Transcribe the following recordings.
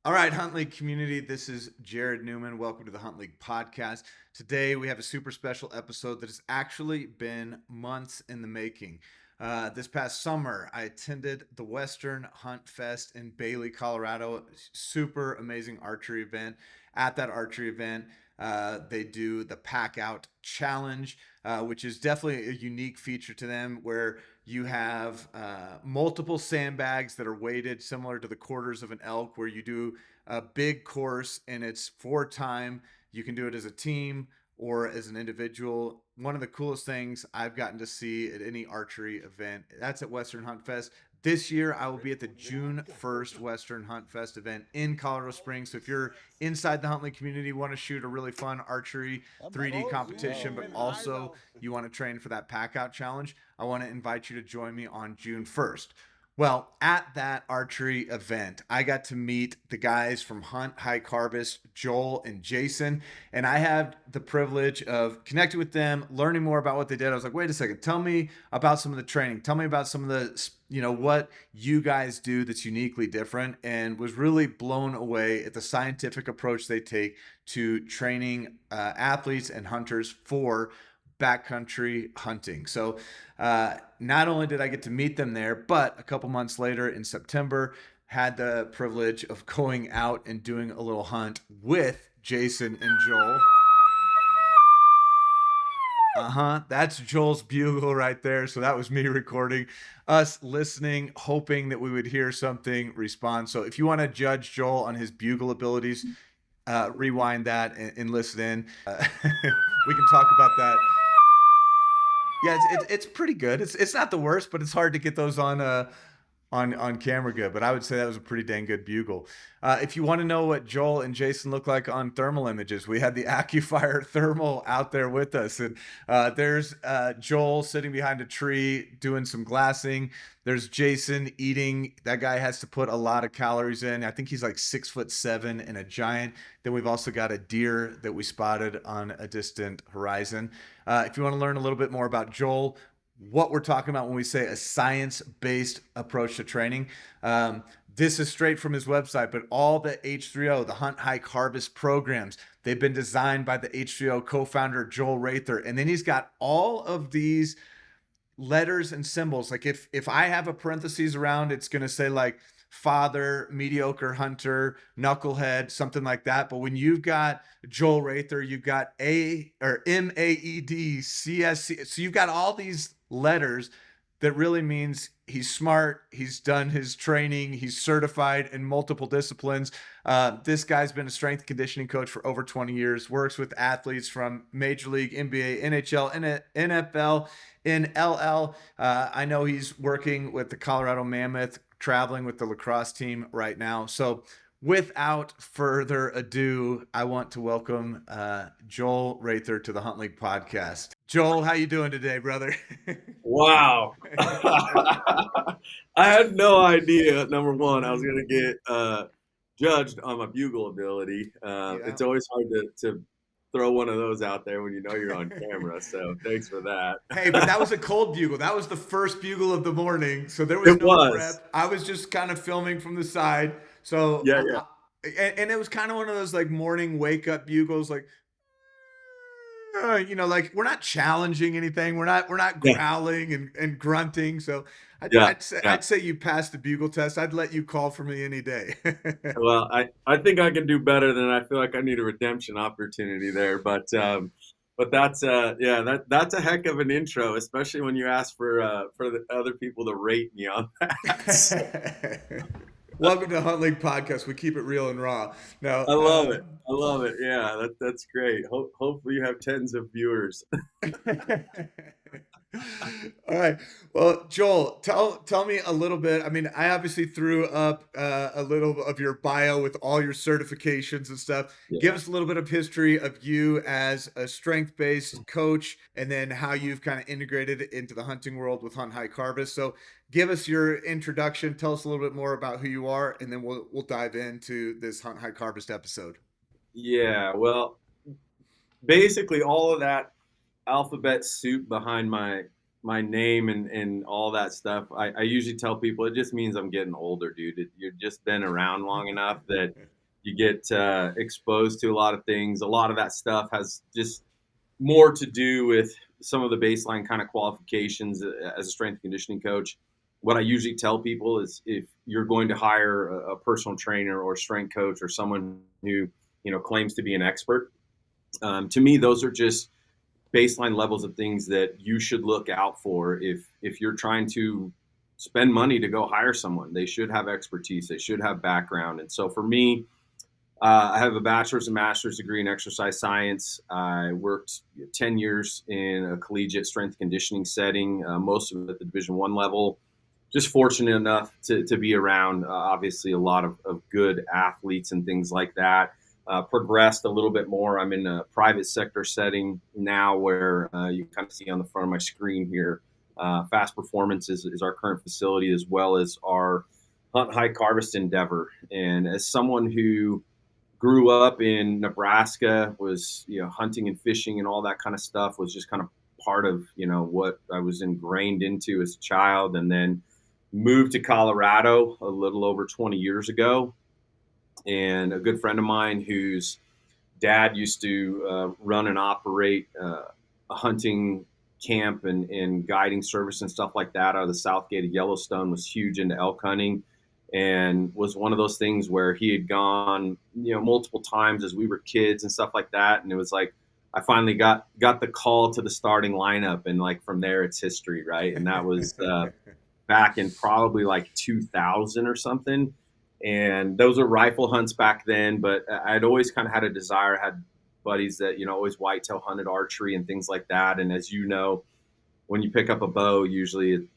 All right, Hunt League community, this is Jared Newman. Welcome to the Hunt League podcast. Today we have a super special episode that has actually been months in the making. This past summer, I attended the Western Hunt Fest in Bailey, Colorado. Super amazing archery event. At that archery event, they do the Pack Out Challenge, which is definitely a unique feature to them where you have multiple sandbags that are weighted similar to the quarters of an elk, where you do a big course and it's for time. You can do it as a team or as an individual. One of the coolest things I've gotten to see at any archery event, that's at Western Hunt Fest. This year, I will be at the June 1st Western Hunt Fest event in Colorado Springs. So if you're inside the Huntley community, want to shoot a really fun archery 3D competition, but also you want to train for that pack out challenge, I want to invite you to join me on June 1st. Well, at that archery event, I got to meet the guys from Hunt Hike Harvest, Joel and Jason, and I had the privilege of connecting with them, learning more about what they did. I was like, wait a second, tell me about some of the training. Tell me about some of the, what you guys do that's uniquely different, and was really blown away at the scientific approach they take to training athletes and hunters for backcountry hunting. So not only did I get to meet them there, but a couple months later in September, had the privilege of going out and doing a little hunt with Jason and Joel. That's Joel's bugle right there. So that was me recording, us listening, hoping that we would hear something respond. So if you want to judge Joel on his bugle abilities, rewind that and listen in. We can talk about that. Yeah, it's pretty good. It's not the worst, but it's hard to get those on camera good. But I would say that was a pretty dang good bugle. If you want to know what Joel and Jason look like on thermal images, we had the AccuFire thermal out there with us, and there's Joel sitting behind a tree doing some glassing. There's Jason eating. That guy has to put a lot of calories in. I think he's like 6'7" and a giant. Then we've also got a deer that we spotted on a distant horizon. If you want to learn a little bit more about Joel, what we're talking about when we say a science-based approach to training, this is straight from his website, but all the H3O, the Hunt, Hike, Harvest programs, they've been designed by the H3O co-founder Joel Raether. And then he's got all of these letters and symbols. Like if I have a parentheses around, it's going to say like father, mediocre hunter, knucklehead, something like that. But when you've got Joel Raether, you've got A or MAED, CSC. So you've got all these letters that really means he's smart. He's done his training. He's certified in multiple disciplines. This guy's been a strength conditioning coach for over 20 years, works with athletes from Major League, NBA, NHL, NFL, NLL. I know he's working with the Colorado Mammoth, traveling with the lacrosse team right now. So without further ado, I want to welcome Joel Raether to the Hunt League podcast. Joel, how you doing today, brother? Wow. I had no idea, number one, I was going to get judged on my bugle ability. Yeah. It's always hard to throw one of those out there when you know you're on camera. So thanks for that. Hey, but that was a cold bugle. That was the first bugle of the morning. So there was It no was. prep. I was just kind of filming from the side. So, Yeah, yeah. and it was kind of one of those like morning wake up bugles, like, like we're not challenging anything. We're not Yeah, growling and grunting. So yeah, I'd say yeah. you passed the bugle test. I'd let you call for me any day. Well, I think I can do better than I feel like I need a redemption opportunity there. But that's yeah, that's a heck of an intro, especially when you ask for the other people to rate me on that. So, Welcome to Hunt League Podcast. We keep it real and raw. Now, I love it. I love it. Yeah, that's great. Hopefully you have tens of viewers. all right. Well, Joel, tell me a little bit. I mean, I obviously threw up a little of your bio with all your certifications and stuff. Give Yeah. us a little bit of history of you as a strength-based coach, and then how you've kind of integrated it into the hunting world with Hunt Hike Harvest. So, give us your introduction. Tell us a little bit more about who you are, and then we'll dive into this Hunt Hike Harvest episode. Yeah, well, basically all of that alphabet soup behind my name and all that stuff. I usually tell people it just means I'm getting older, dude. You've just been around long enough that You get exposed to a lot of things. A lot of that stuff has just more to do with some of the baseline kind of qualifications as a strength and conditioning coach. What I usually tell people is if you're going to hire a personal trainer or strength coach or someone who claims to be an expert, to me those are just baseline levels of things that you should look out for if you're trying to spend money to go hire someone. They should have expertise, they should have background. And so for me, I have a bachelor's and master's degree in exercise science. I worked 10 years in a collegiate strength conditioning setting, most of it at the Division I level. Just fortunate enough to be around, obviously, a lot of good athletes and things like that. Progressed a little bit more. I'm in a private sector setting now where you kind of see on the front of my screen here. Fast Performance is our current facility, as well as our hunt, hike, harvest endeavor. And as someone who grew up in Nebraska, was hunting and fishing and all that kind of stuff was just kind of part of what I was ingrained into as a child, and then moved to Colorado a little over 20 years ago. And a good friend of mine whose dad used to run and operate a hunting camp and guiding service and stuff like that out of the South Gate of Yellowstone, was huge into elk hunting, and was one of those things where he had gone multiple times as we were kids and stuff like that. And it was like I finally got the call to the starting lineup, and like from there it's history, right? And that was back in probably like 2000 or something. And those were rifle hunts back then, but I'd always kind of had a desire. I had buddies that always whitetail hunted, archery and things like that. And as you know, when you pick up a bow, usually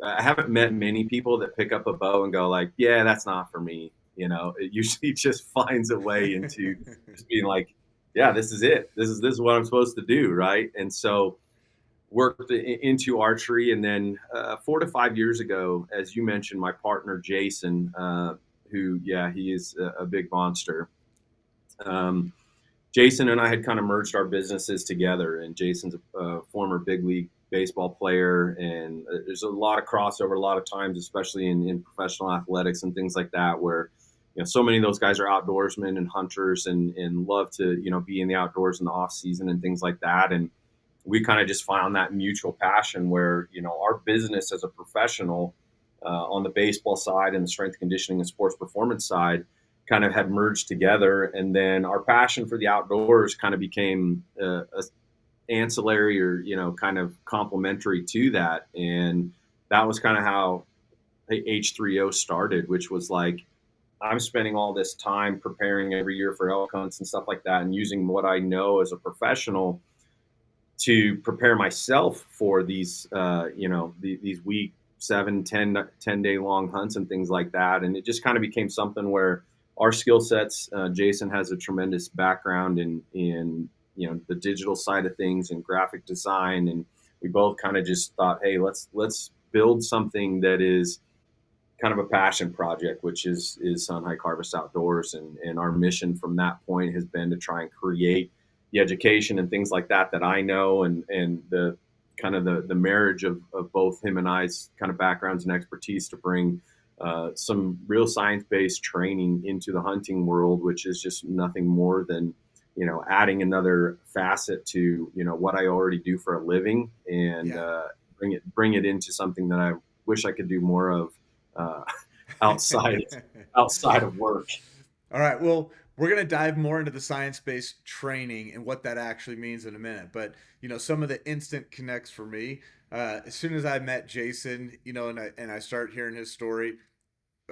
I haven't met many people that pick up a bow and go like, yeah, that's not for me. It usually just finds a way into just being like, yeah, this is it. This is what I'm supposed to do, right? And so worked into archery. And then 4 to 5 years ago, as you mentioned, my partner Jason, who, yeah, he is a big monster. Um, Jason and I had kind of merged our businesses together, and Jason's a former big league baseball player, and there's a lot of crossover a lot of times, especially in professional athletics and things like that, where so many of those guys are outdoorsmen and hunters and love to be in the outdoors in the off season and things like that. And we kind of just found that mutual passion where our business as a professional, on the baseball side and the strength conditioning and sports performance side, kind of had merged together. And then our passion for the outdoors kind of became a ancillary or kind of complementary to that. And that was kind of how H3O started, which was like, I'm spending all this time preparing every year for elk hunts and stuff like that, and using what I know as a professional to prepare myself for these these week 7, 10 day long hunts and things like that. And it just kind of became something where our skill sets, Jason has a tremendous background in the digital side of things and graphic design, and we both kind of just thought, hey, let's build something that is kind of a passion project, which is Sun Hike Harvest Outdoors. And our mission from that point has been to try and create the education and things like that I know, and the kind of the marriage of both him and I's kind of backgrounds and expertise to bring some real science-based training into the hunting world, which is just nothing more than adding another facet to what I already do for a living, and Yeah. bring it into something that I wish I could do more of uh, outside outside of work. All right. Well, we're going to dive more into the science-based training and what that actually means in a minute. But, some of the instant connects for me, as soon as I met Jason, and I start hearing his story,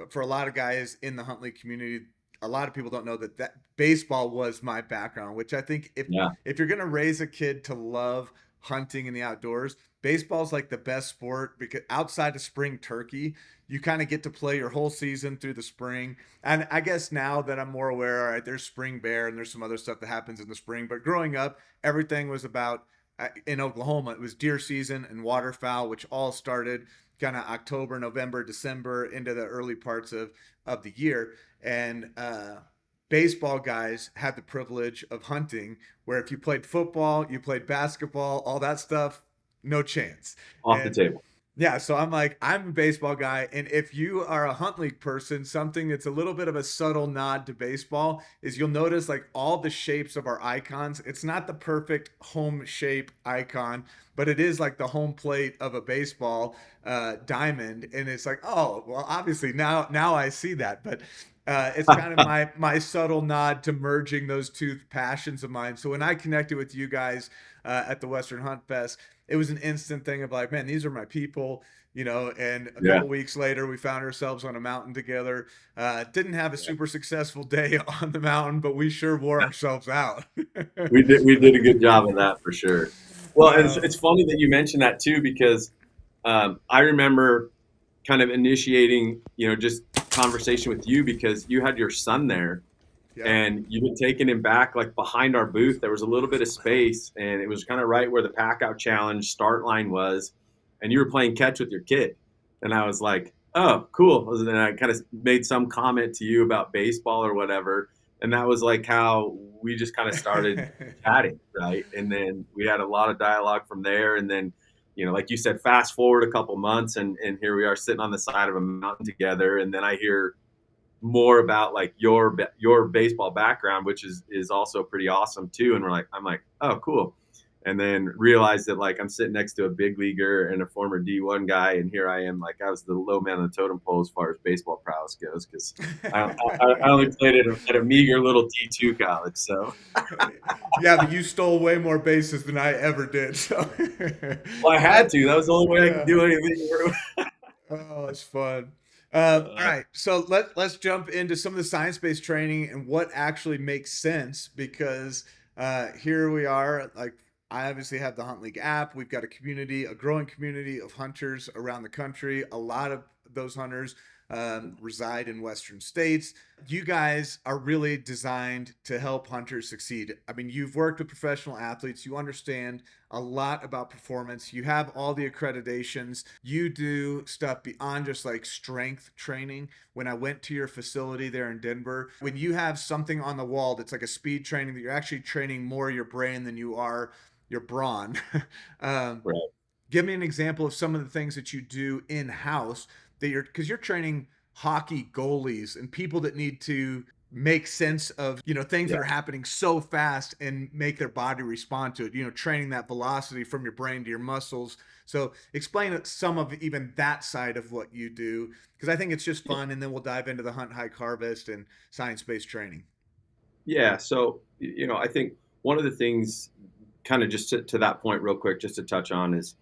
for a lot of guys in the Huntley community, a lot of people don't know that baseball was my background, which I think Yeah, if you're going to raise a kid to love hunting in the outdoors, baseball's like the best sport, because outside of spring turkey, you kind of get to play your whole season through the spring. And I guess now that I'm more aware, all right, there's spring bear and there's some other stuff that happens in the spring. But growing up, everything was about, in Oklahoma, it was deer season and waterfowl, which all started kind of October, November, December into the early parts of the year. And baseball guys had the privilege of hunting, where if you played football, you played basketball, all that stuff, no chance. off the And table. Yeah, so I'm like, I'm a baseball guy, and if you are a hunt league person, something that's a little bit of a subtle nod to baseball is you'll notice like all the shapes of our icons. It's not the perfect home shape icon, but it is like the home plate of a baseball diamond, and it's like, oh, well, obviously now I see that, but it's kind of my subtle nod to merging those two passions of mine. So when I connected with you guys at the Western Hunt Fest, it was an instant thing of like, man, these are my people, you know. And a Yeah. couple weeks later, we found ourselves on a mountain together. Didn't have a super successful day on the mountain, but we sure wore ourselves out. We did a good job of that for sure. Well, and uh, it's funny that you mentioned that too, because I remember kind of initiating, just conversation with you because you had your son there yeah. and you had taken him back like behind our booth. There was a little bit of space and it was kind of right where the pack out challenge start line was. And you were playing catch with your kid. And I was like, oh, cool. And then I kind of made some comment to you about baseball or whatever. And that was like how we just kind of started chatting, right? And then we had a lot of dialogue from there. And then, like you said, fast forward a couple months and here we are sitting on the side of a mountain together. And then I hear more about like your baseball background, which is also pretty awesome too. And I'm like, oh, cool. And then realized that like I'm sitting next to a big leaguer and a former D1 guy, and here I am, like I was the low man on the totem pole as far as baseball prowess goes, because I only played at a meager little D2 college. So, Yeah, but you stole way more bases than I ever did. So, well, I had to. That was the only way I could yeah. do anything. Oh, it's fun. All Uh, right, so let's jump into some of the science-based training and what actually makes sense because here we are. Like I obviously have the Hunt League app. We've got a community, a growing community of hunters around the country. A lot of those hunters reside in Western states. You guys are really designed to help hunters succeed. I mean, you've worked with professional athletes. You understand a lot about performance. You have all the accreditations. You do stuff beyond just like strength training. When I went to your facility there in Denver, when you have something on the wall that's like a speed training that you're actually training more your brain than you are your brawn. um, right. Give me an example of some of the things that you do in house that because you're training hockey goalies and people that need to make sense of things Yeah. that are happening so fast and make their body respond to it, training that velocity from your brain to your muscles. So explain some of even that side of what you do, because I think it's just fun, and then we'll dive into the hunt, hike, harvest, and science-based training. Yeah. So, I think one of the things, kind of just to that point, real quick, just to touch on, is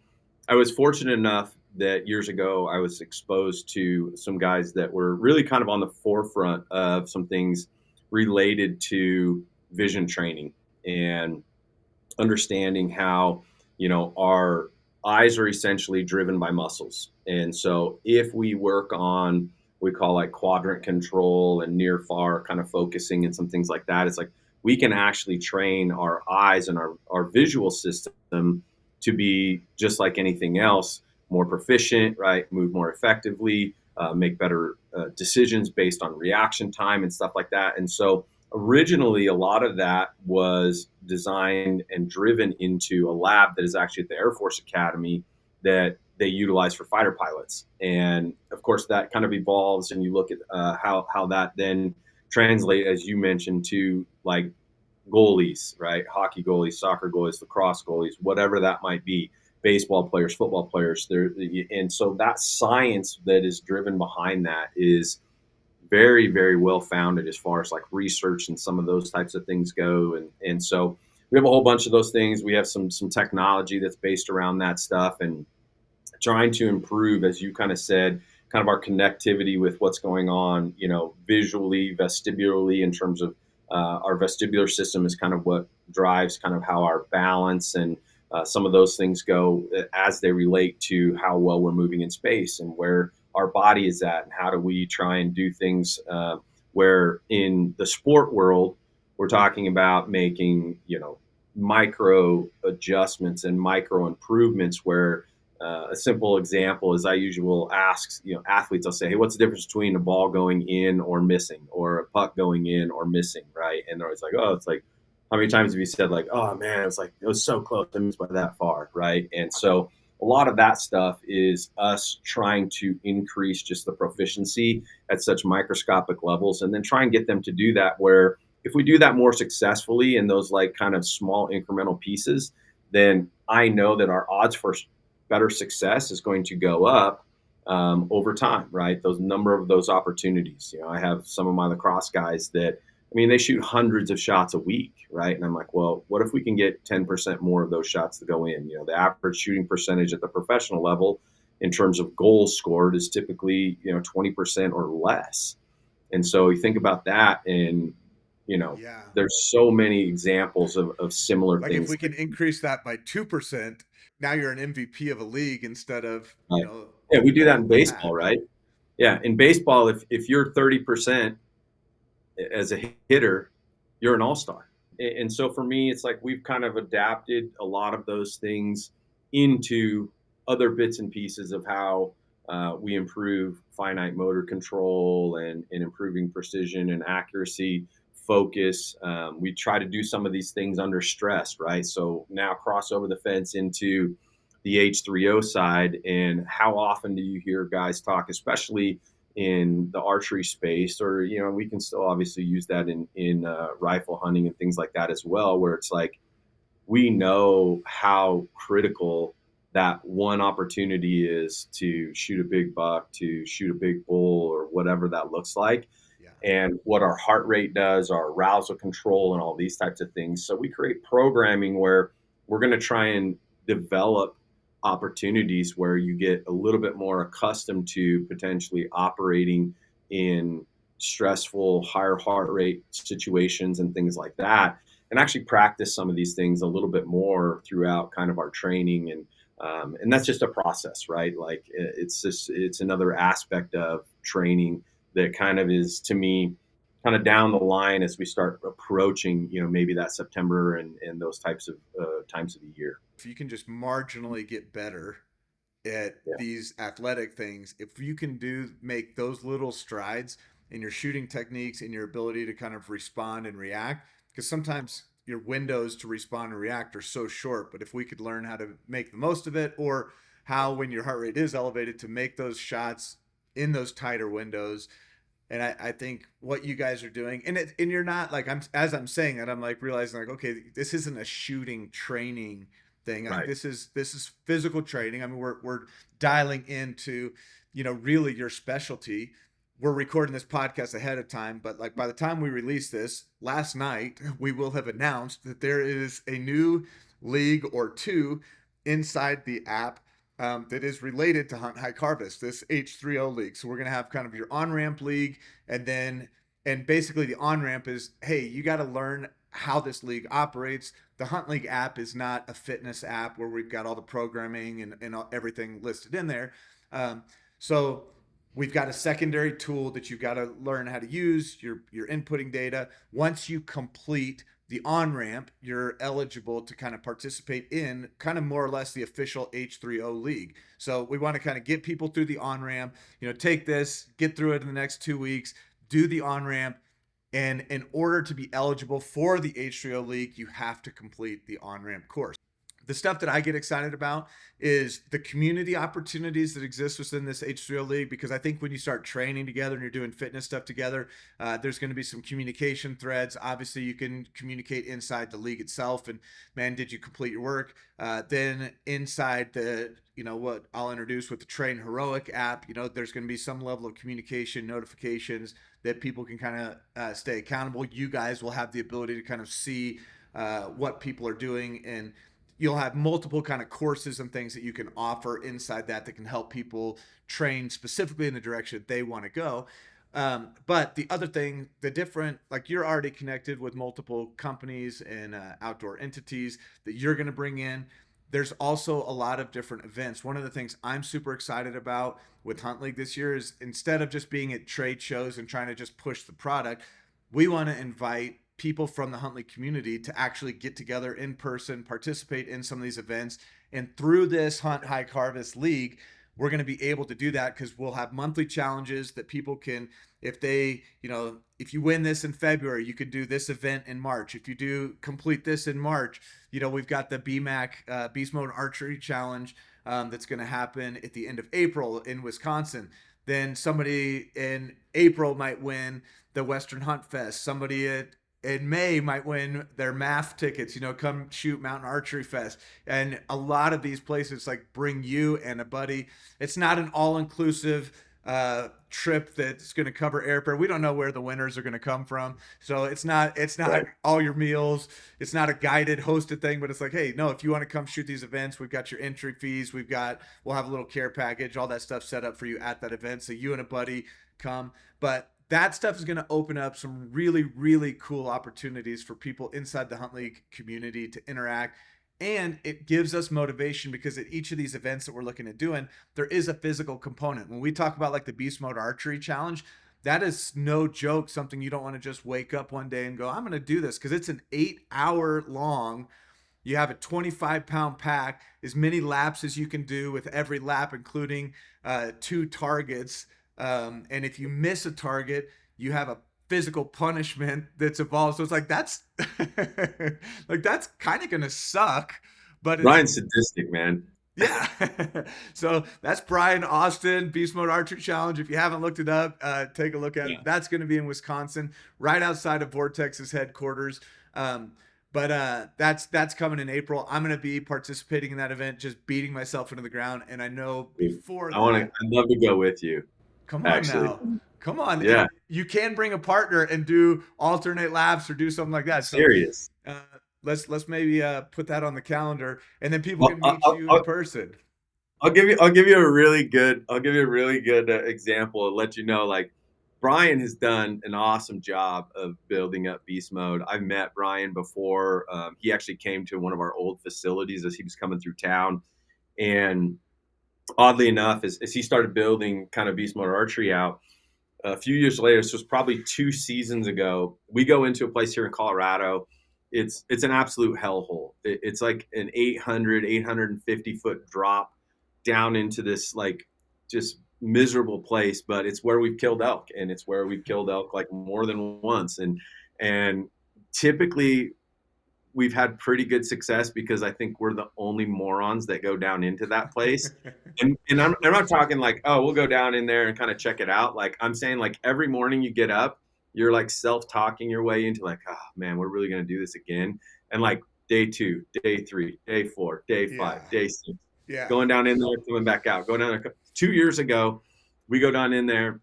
I was fortunate enough that years ago I was exposed to some guys that were really kind of on the forefront of some things related to vision training and understanding how our eyes are essentially driven by muscles. And so if we work on, we call like quadrant control and near far kind of focusing and some things like that, it's like we can actually train our eyes and our visual system to be just like anything else, more proficient, right? Move more effectively, make better decisions based on reaction time and stuff like that. And so originally a lot of that was designed and driven into a lab that is actually at the Air Force Academy that they utilize for fighter pilots. And of course that kind of evolves, and you look at how that then translate, as you mentioned, to like goalies, right? Hockey goalies, soccer goalies, lacrosse goalies, whatever that might be, baseball players, football players. And so that science that is driven behind that is very, very well founded as far as like research and some of those types of things go. And so we have a whole bunch of those things. We have some technology that's based around that stuff, and trying to improve, as you kind of said, kind of our connectivity with what's going on, visually, vestibularly, in terms of our vestibular system is kind of what drives kind of how our balance and some of those things go as they relate to how well we're moving in space and where our body is at, and how do we try and do things where in the sport world we're talking about making micro adjustments and micro improvements where a simple example is I usually ask, athletes, I'll say, hey, what's the difference between a ball going in or missing, or a puck going in or missing, right? And they're always like, oh, it's like, how many times have you said like, oh man, it was so close, I missed by that far, right? And so a lot of that stuff is us trying to increase just the proficiency at such microscopic levels, and then try and get them to do that where if we do that more successfully in those like kind of small incremental pieces, then I know that our odds for better success is going to go up over time, right? Those number of those opportunities. You know, I have some of my lacrosse guys that, I mean, they shoot hundreds of shots a week, right? And I'm like, well, what if we can get 10% more of those shots to go in? You know, the average shooting percentage at the professional level in terms of goals scored is typically, 20% or less. And so you think about that, and, Yeah. there's so many examples of similar Like if things. we can increase that by 2%, now you're an MVP of a league instead of, Like, yeah, we do that in a baseball, half. right? Yeah, in baseball, if you're 30% as a hitter, you're an all-star. And so for me, it's like we've kind of adapted a lot of those things into other bits and pieces of how we improve finite motor control and improving precision and accuracy, focus. We try to do some of these things under stress, right? So now cross over the fence into the H3O side. And how often do you hear guys talk, especially in the archery space, or we can still obviously use that in rifle hunting and things like that as well, where it's like we know how critical that one opportunity is to shoot a big buck, to shoot a big bull, or whatever that looks like, Yeah. and what our heart rate does, our arousal control, and all these types of things. So we create programming where we're going to try and develop opportunities where you get a little bit more accustomed to potentially operating in stressful, higher heart rate situations and things like that, and actually practice some of these things a little bit more throughout kind of our training. And that's just a process, right? Like it's another aspect of training that kind of is, to me, kind of down the line as we start approaching, maybe that September and those types of times of the year. If you can just marginally get better at Yeah, these athletic things, if you can make those little strides in your shooting techniques and your ability to kind of respond and react, because sometimes your windows to respond and react are so short, but if we could learn how to make the most of it, or how when your heart rate is elevated to make those shots in those tighter windows. And I think what you guys are doing, and you're not like, I'm saying that, I'm like realizing like, okay, this isn't a shooting training thing. Like right. this is physical training. I mean, we're dialing into, really your specialty. We're recording this podcast ahead of time, but like by the time we release this last night, we will have announced that there is a new league or two inside the app, that is related to Hunt Hike Harvest, this H3O league. So we're going to have kind of your on ramp league, and basically the on ramp is, hey, you got to learn how this league operates. The Hunt League app is not a fitness app where we've got all the programming and everything listed in there. So we've got a secondary tool that you've got to learn how to use. You're inputting data. Once you complete the on ramp, you're eligible to kind of participate in kind of more or less the official H3O league. So we want to kind of get people through the on ramp, take this, get through it in the next 2 weeks, do the on ramp. And in order to be eligible for the H3O league, you have to complete the on ramp course. The stuff that I get excited about is the community opportunities that exist within this H3O league, because I think when you start training together and you're doing fitness stuff together, there's going to be some communication threads. Obviously, you can communicate inside the league itself, and man, did you complete your work? Then inside the, what I'll introduce with the Train Heroic app, there's going to be some level of communication, notifications that people can kind of stay accountable. You guys will have the ability to kind of see what people are doing, and you'll have multiple kind of courses and things that you can offer inside that can help people train specifically in the direction they want to go. But the other thing, the different, like you're already connected with multiple companies and outdoor entities that you're going to bring in. There's also a lot of different events. One of the things I'm super excited about with Hunt League this year is, instead of just being at trade shows and trying to just push the product, we want to invite people from the Hunt League community to actually get together in person, participate in some of these events. And through this Hunt Hike Harvest League, we're going to be able to do that because we'll have monthly challenges that people can, if they, if you win this in February, you could do this event in March. If you do complete this in March, we've got the BMAC Beast Mode Archery Challenge that's going to happen at the end of April in Wisconsin. Then somebody in April might win the Western Hunt Fest. Somebody in May might win their MAF tickets, come shoot Mountain Archery Fest. And a lot of these places like bring you and a buddy. It's not an all-inclusive trip that's going to cover airfare. We don't know where the winners are going to come from. So it's not all your meals. It's not a guided hosted thing, but it's like, hey, no, if you want to come shoot these events, we've got your entry fees. We'll have a little care package, all that stuff set up for you at that event. So you and a buddy come. But that stuff is going to open up some really, really cool opportunities for people inside the Hunt League community to interact. And it gives us motivation because at each of these events that we're looking at doing, there is a physical component. When we talk about like the Beast Mode Archery Challenge, that is no joke, something you don't want to just wake up one day and go, I'm going to do this, because it's an 8-hour long. You have a 25-pound pack, as many laps as you can do with every lap, including 2 targets. And if you miss a target, you have a physical punishment that's involved. So it's like that's like that's kind of gonna suck, but it's Ryan's sadistic, man. yeah. So that's Brian Austin Beast Mode Archery Challenge. If you haven't looked it up, take a look at it. Yeah. That's going to be in Wisconsin, right outside of Vortex's headquarters. But that's coming in April. I'm going to be participating in that event, just beating myself into the ground. And I know before I'd love to go with you, come on actually. now. Come on. Yeah. You can bring a partner and do alternate laps or do something like that. So Serious. let's maybe put that on the calendar, and then people Well, can meet you in person. I'll give you a really good example and let you know, like, Brian has done an awesome job of building up beast mode. I've met Brian before. He actually came to one of our old facilities as he was coming through town, and oddly enough, as he started building kind of beast mode archery out, a few years later, this was probably 2 seasons ago, we go into a place here in Colorado. It's an absolute hellhole. It's like an 850 foot drop down into this like just miserable place, but it's where we've killed elk, and it's where we've killed elk like more than once. And typically we've had pretty good success because I think we're the only morons that go down into that place. And I'm not talking like, oh, we'll go down in there and kind of check it out. Like, I'm saying, like, every morning you get up, you're like self-talking your way into like, oh man, we're really going to do this again. And like day 2, day 3, day 4, day 5, Yeah. day 6, Yeah. going down in there, coming back out, going down there. 2 years ago, we go down in there,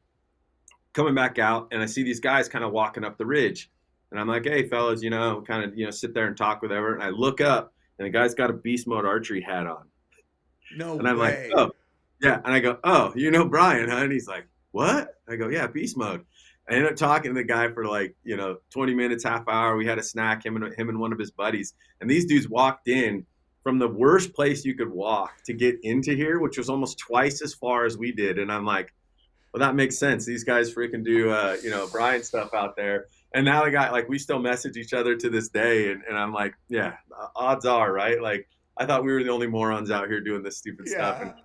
coming back out, and I see these guys kind of walking up the ridge. And I'm like, hey, fellas, kind of, sit there and talk with everyone. And I look up, and the guy's got a beast mode archery hat on. No And I'm like, way. oh, yeah. And I go, oh, Brian, huh? And he's like, what? I go, yeah, beast mode. I ended up talking to the guy for like, 20 minutes, half hour. We had a snack, him and one of his buddies. And these dudes walked in from the worst place you could walk to get into here, which was almost twice as far as we did. And I'm like, well, that makes sense. These guys freaking do, Brian stuff out there. And now the guy, like, we still message each other to this day. And I'm like, yeah, odds are, right? Like, I thought we were the only morons out here doing this stupid stuff. And Yeah.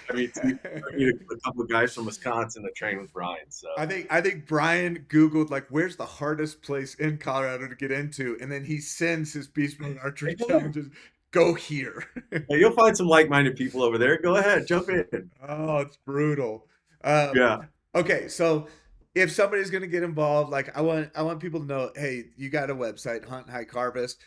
I mean, I meet a couple of guys from Wisconsin that train with Brian. So I think Brian Googled like where's the hardest place in Colorado to get into, and then he sends his Beast Mode Archery challenges. Go here. hey, you'll find some like-minded people over there. Go ahead, jump in. Oh, it's brutal. Um, Yeah. okay, so if somebody's gonna get involved, like I want people to know, hey, you got a website, Hunt Hike Harvest.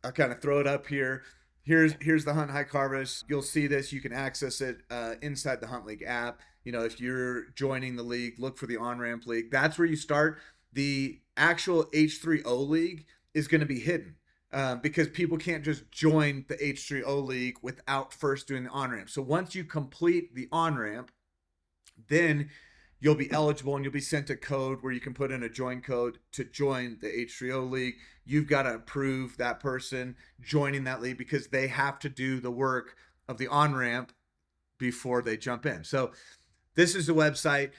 I'll kind of throw it up here. Here's the Hunt Hike Harvest. You'll see this. You can access it inside the Hunt League app. If you're joining the league, look for the On Ramp League. That's where you start. The actual H3O League is going to be hidden because people can't just join the H3O League without first doing the on ramp. So once you complete the on ramp, then you'll be eligible and you'll be sent a code where you can put in a join code to join the H3O League. You've got to approve that person joining that league because they have to do the work of the on ramp before they jump in. So this is the website.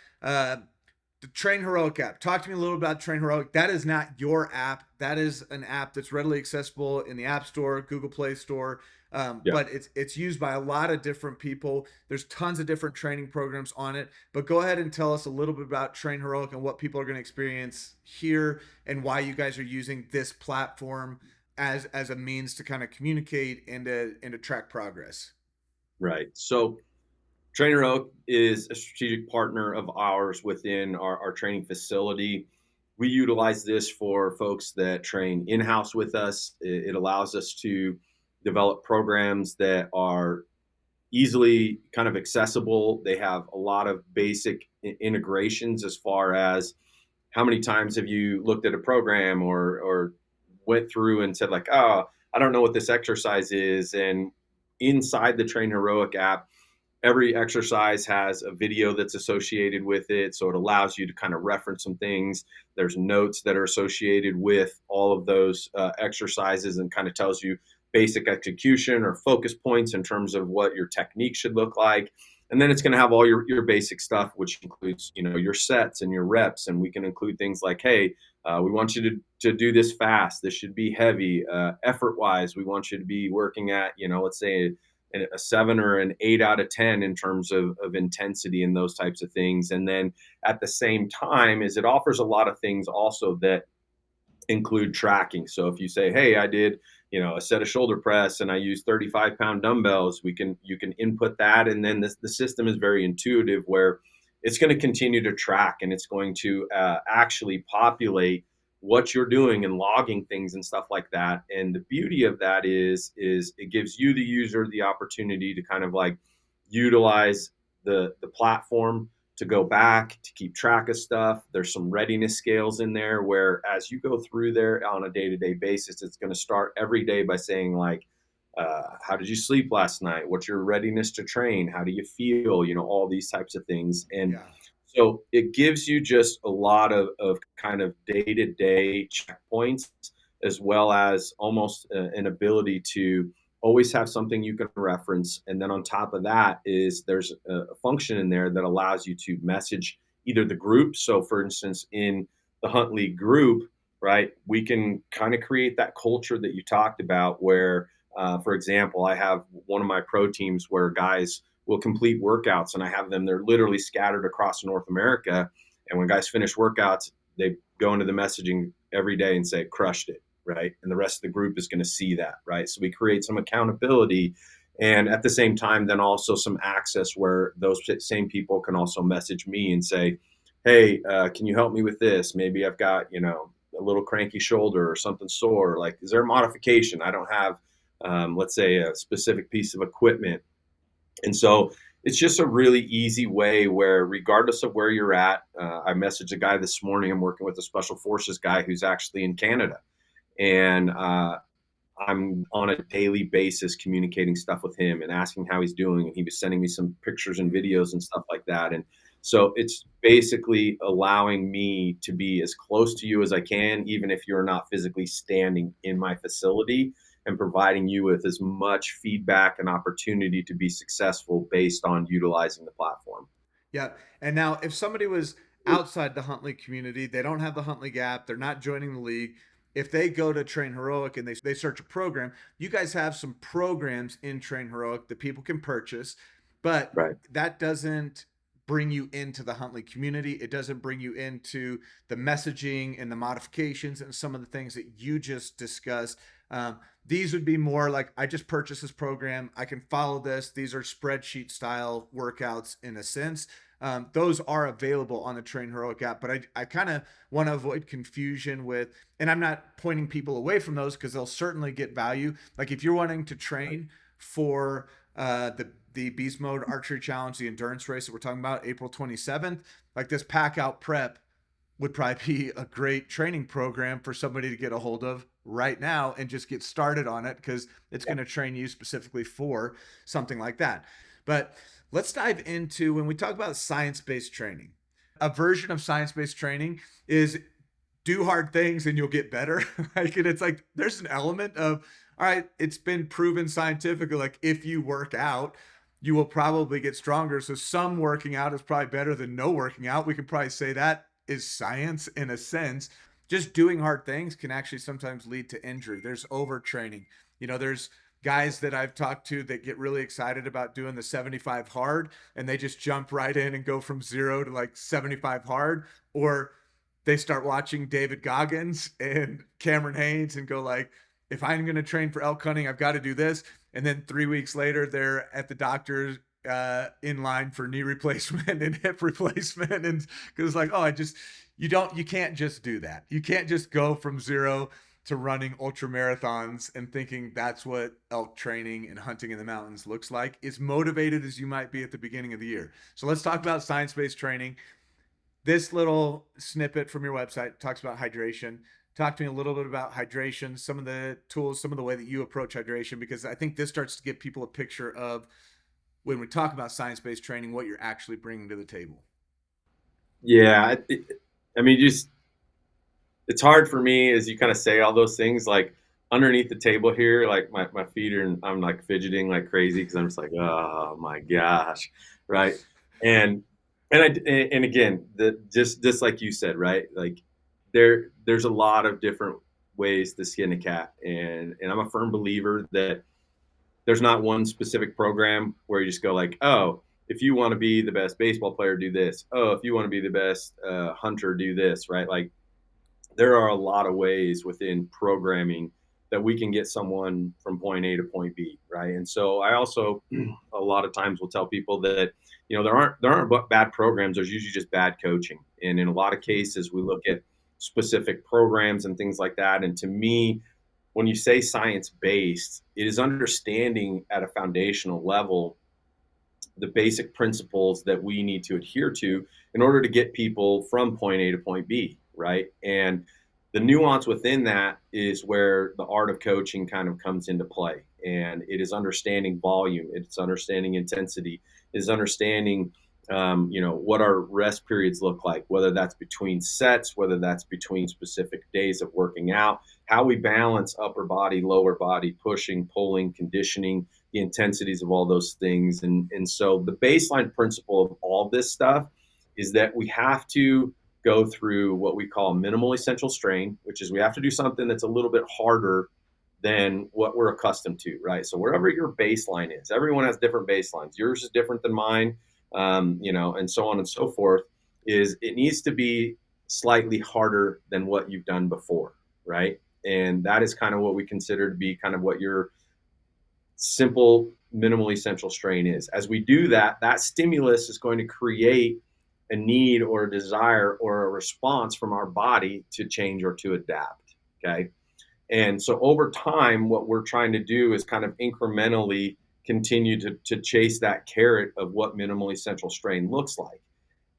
The Train Heroic app. Talk to me a little about Train Heroic. That is not your app. That is an app that's readily accessible in the App Store, Google Play Store. Yeah. But it's used by a lot of different people. There's tons of different training programs on it. But go ahead and tell us a little bit about Train Heroic and what people are going to experience here and why you guys are using this platform as a means to kind of communicate and to track progress. Right. So Trainer Oak is a strategic partner of ours within our training facility. We utilize this for folks that train in house with us. It allows us to develop programs that are easily kind of accessible. They have a lot of basic integrations as far as how many times have you looked at a program or went through and said like, oh, I don't know what this exercise is. And inside the Train Heroic app, every exercise has a video that's associated with it. So it allows you to kind of reference some things. There's notes that are associated with all of those exercises and kind of tells you basic execution or focus points in terms of what your technique should look like. And then it's going to have all your basic stuff, which includes, your sets and your reps. And we can include things like, hey, we want you to do this fast. This should be heavy. Effort wise, we want you to be working at, let's say a 7 or an 8 out of 10 in terms of intensity and those types of things. And then at the same time is it offers a lot of things also that include tracking. So if you say, hey, I did, a set of shoulder press and I use 35-pound dumbbells, you can input that. And then the system is very intuitive where it's going to continue to track and it's going to actually populate what you're doing and logging things and stuff like that. And the beauty of that is it gives you the user the opportunity to kind of like utilize the platform to go back to keep track of stuff. There's some readiness scales in there where as you go through there on a day-to-day basis, it's going to start every day by saying like, how did you sleep last night? What's your readiness to train? How do you feel? All these types of things. And Yeah. so it gives you just a lot of kind of day-to-day checkpoints, as well as almost an ability to always have something you can reference. And then on top of that is there's a function in there that allows you to message either the group. So for instance, in the Hunt League group, right, we can kind of create that culture that you talked about where, for example, I have one of my pro teams where guys will complete workouts and I have them, they're literally scattered across North America. And when guys finish workouts, they go into the messaging every day and say, crushed it, right? And the rest of the group is going to see that, right? So we create some accountability and at the same time, then also some access where those same people can also message me and say, hey, can you help me with this? Maybe I've got, a little cranky shoulder or something sore. Like, is there a modification? I don't have, let's say, a specific piece of equipment. And so it's just a really easy way where, regardless of where you're at, I messaged a guy this morning. I'm working with a special forces guy who's actually in Canada. And I'm on a daily basis communicating stuff with him and asking how he's doing. And he was sending me some pictures and videos and stuff like that. And so it's basically allowing me to be as close to you as I can, even if you're not physically standing in my facility, and providing you with as much feedback and opportunity to be successful based on utilizing the platform. Yeah. And now, if somebody was outside the Huntley community, they don't have the Huntley Gap, they're not joining the league. If they go to Train Heroic and they search a program, you guys have some programs in Train Heroic that people can purchase, but Right. that doesn't bring you into the Huntley community. It doesn't bring you into the messaging and the modifications and some of the things that you just discussed. These would be more like, I just purchased this program. I can follow this. These are spreadsheet style workouts in a sense. Those are available on the Train Heroic app, but I kind of want to avoid confusion with, and I'm not pointing people away from those because they'll certainly get value. Like if you're wanting to train for the Beast Mode Archery Challenge, the endurance race that we're talking about, April 27th, like this pack out prep would probably be a great training program for somebody to get a hold of right now and just get started on it because it's Yeah. going to train you specifically for something like that. But let's dive into when we talk about science-based training. A version of science-based training is do hard things and you'll get better. Like, and it's like there's an element of, all right, it's been proven scientifically, like if you work out, you will probably get stronger. So some working out is probably better than no working out. We could probably say that is science in a sense. Just doing hard things can actually sometimes lead to injury. There's overtraining. There's guys that I've talked to that get really excited about doing the 75 hard and they just jump right in and go from 0 to like 75 hard, or they start watching David Goggins and Cameron Haynes and go like, if I'm going to train for elk hunting, I've got to do this. And then 3 weeks later, they're at the doctor in line for knee replacement and hip replacement, and because like, oh, you can't just do that. You can't just go from 0 to running ultra marathons and thinking that's what elk training and hunting in the mountains looks like. As motivated as you might be at the beginning of the year. So let's talk about science-based training. This little snippet from your website talks about hydration. Talk to me a little bit about hydration, some of the tools, some of the way that you approach hydration, because I think this starts to give people a picture of, when we talk about science-based training, what you're actually bringing to the table. Yeah, I mean, just it's hard for me as you kind of say all those things, like underneath the table here, like my feet are, and I'm like fidgeting like crazy because I'm just like, oh my gosh, right? And and again, just like you said, right? Like there's a lot of different ways to skin a cat, and I'm a firm believer that there's not one specific program where you just go like, oh, if you want to be the best baseball player, do this. Oh, if you want to be the best hunter, do this, right? Like there are a lot of ways within programming that we can get someone from point A to point B, right? And so I also a lot of times will tell people that there aren't bad programs. There's usually just bad coaching, and in a lot of cases we look at specific programs and things like that. And to me, when you say science based, it is understanding at a foundational level the basic principles that we need to adhere to in order to get people from point A to point B, right? And the nuance within that is where the art of coaching kind of comes into play. And it is understanding volume, it's understanding intensity, is understanding what our rest periods look like, whether that's between sets, whether that's between specific days of working out, how we balance upper body, lower body, pushing, pulling, conditioning, the intensities of all those things. And so the baseline principle of all this stuff is that we have to go through what we call minimal essential strain, which is we have to do something that's a little bit harder than what we're accustomed to, right? So wherever your baseline is, everyone has different baselines. Yours is different than mine, and so on and so forth. Is it needs to be slightly harder than what you've done before, right? And that is kind of what we consider to be kind of what your simple minimal essential strain is. As we do that, that stimulus is going to create a need or a desire or a response from our body to change or to adapt. Okay. And so over time, what we're trying to do is kind of incrementally continue to chase that carrot of what minimal essential strain looks like.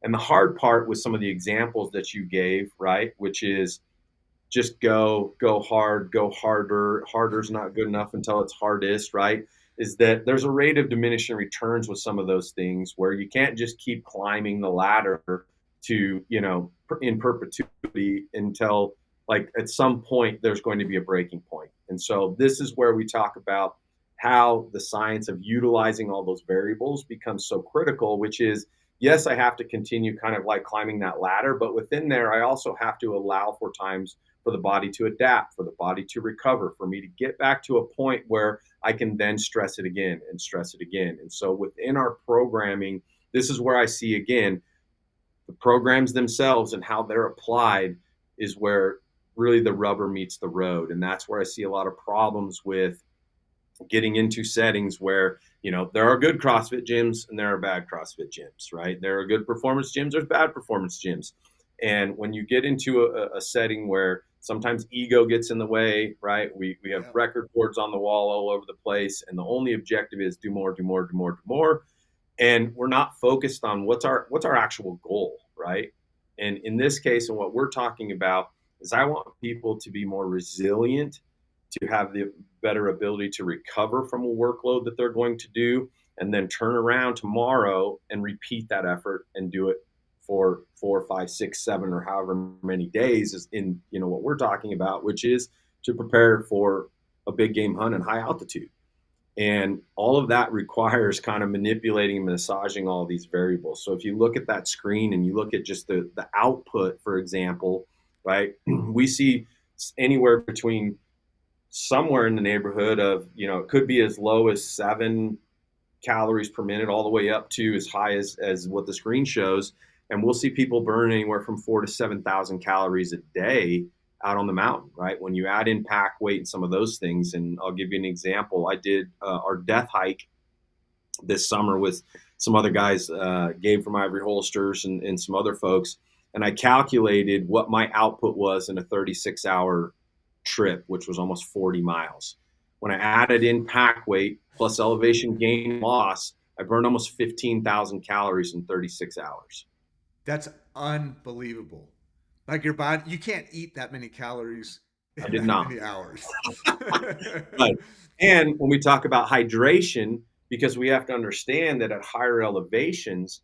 And the hard part with some of the examples that you gave, right, which is just go hard, go harder. Harder's not good enough until it's hardest, right? Is that there's a rate of diminishing returns with some of those things where you can't just keep climbing the ladder to, in perpetuity until like at some point there's going to be a breaking point. And so this is where we talk about how the science of utilizing all those variables becomes so critical, which is yes, I have to continue kind of like climbing that ladder, but within there, I also have to allow for times for the body to adapt, for the body to recover, for me to get back to a point where I can then stress it again and stress it again. And so within our programming, this is where I see again the programs themselves and how they're applied is where really the rubber meets the road. And that's where I see a lot of problems with getting into settings where there are good CrossFit gyms and there are bad CrossFit gyms, right? There are good performance gyms, there's bad performance gyms. And when you get into a setting where sometimes ego gets in the way, right? We have Yeah. record boards on the wall all over the place, and the only objective is do more, do more, do more, do more. And we're not focused on what's our actual goal, right? And in this case, and what we're talking about is I want people to be more resilient, to have the better ability to recover from a workload that they're going to do, and then turn around tomorrow and repeat that effort and do it for 4, 5, 6, 7, or however many days is in what we're talking about, which is to prepare for a big game hunt in high altitude. And all of that requires kind of manipulating and massaging all these variables. So if you look at that screen and you look at just the output, for example, right, we see anywhere between somewhere in the neighborhood of, it could be as low as 7 calories per minute all the way up to as high as what the screen shows. And we'll see people burn anywhere from 4 to 7,000 calories a day out on the mountain, right? When you add in pack weight and some of those things. And I'll give you an example. I did our death hike this summer with some other guys, Gabe from Ivory Holsters and some other folks. And I calculated what my output was in a 36-hour trip, which was almost 40 miles. When I added in pack weight plus elevation gain loss, I burned almost 15,000 calories in 36 hours. That's unbelievable. Like your body, you can't eat that many calories I in did that not. many hours. Right. And when we talk about hydration, because we have to understand that at higher elevations,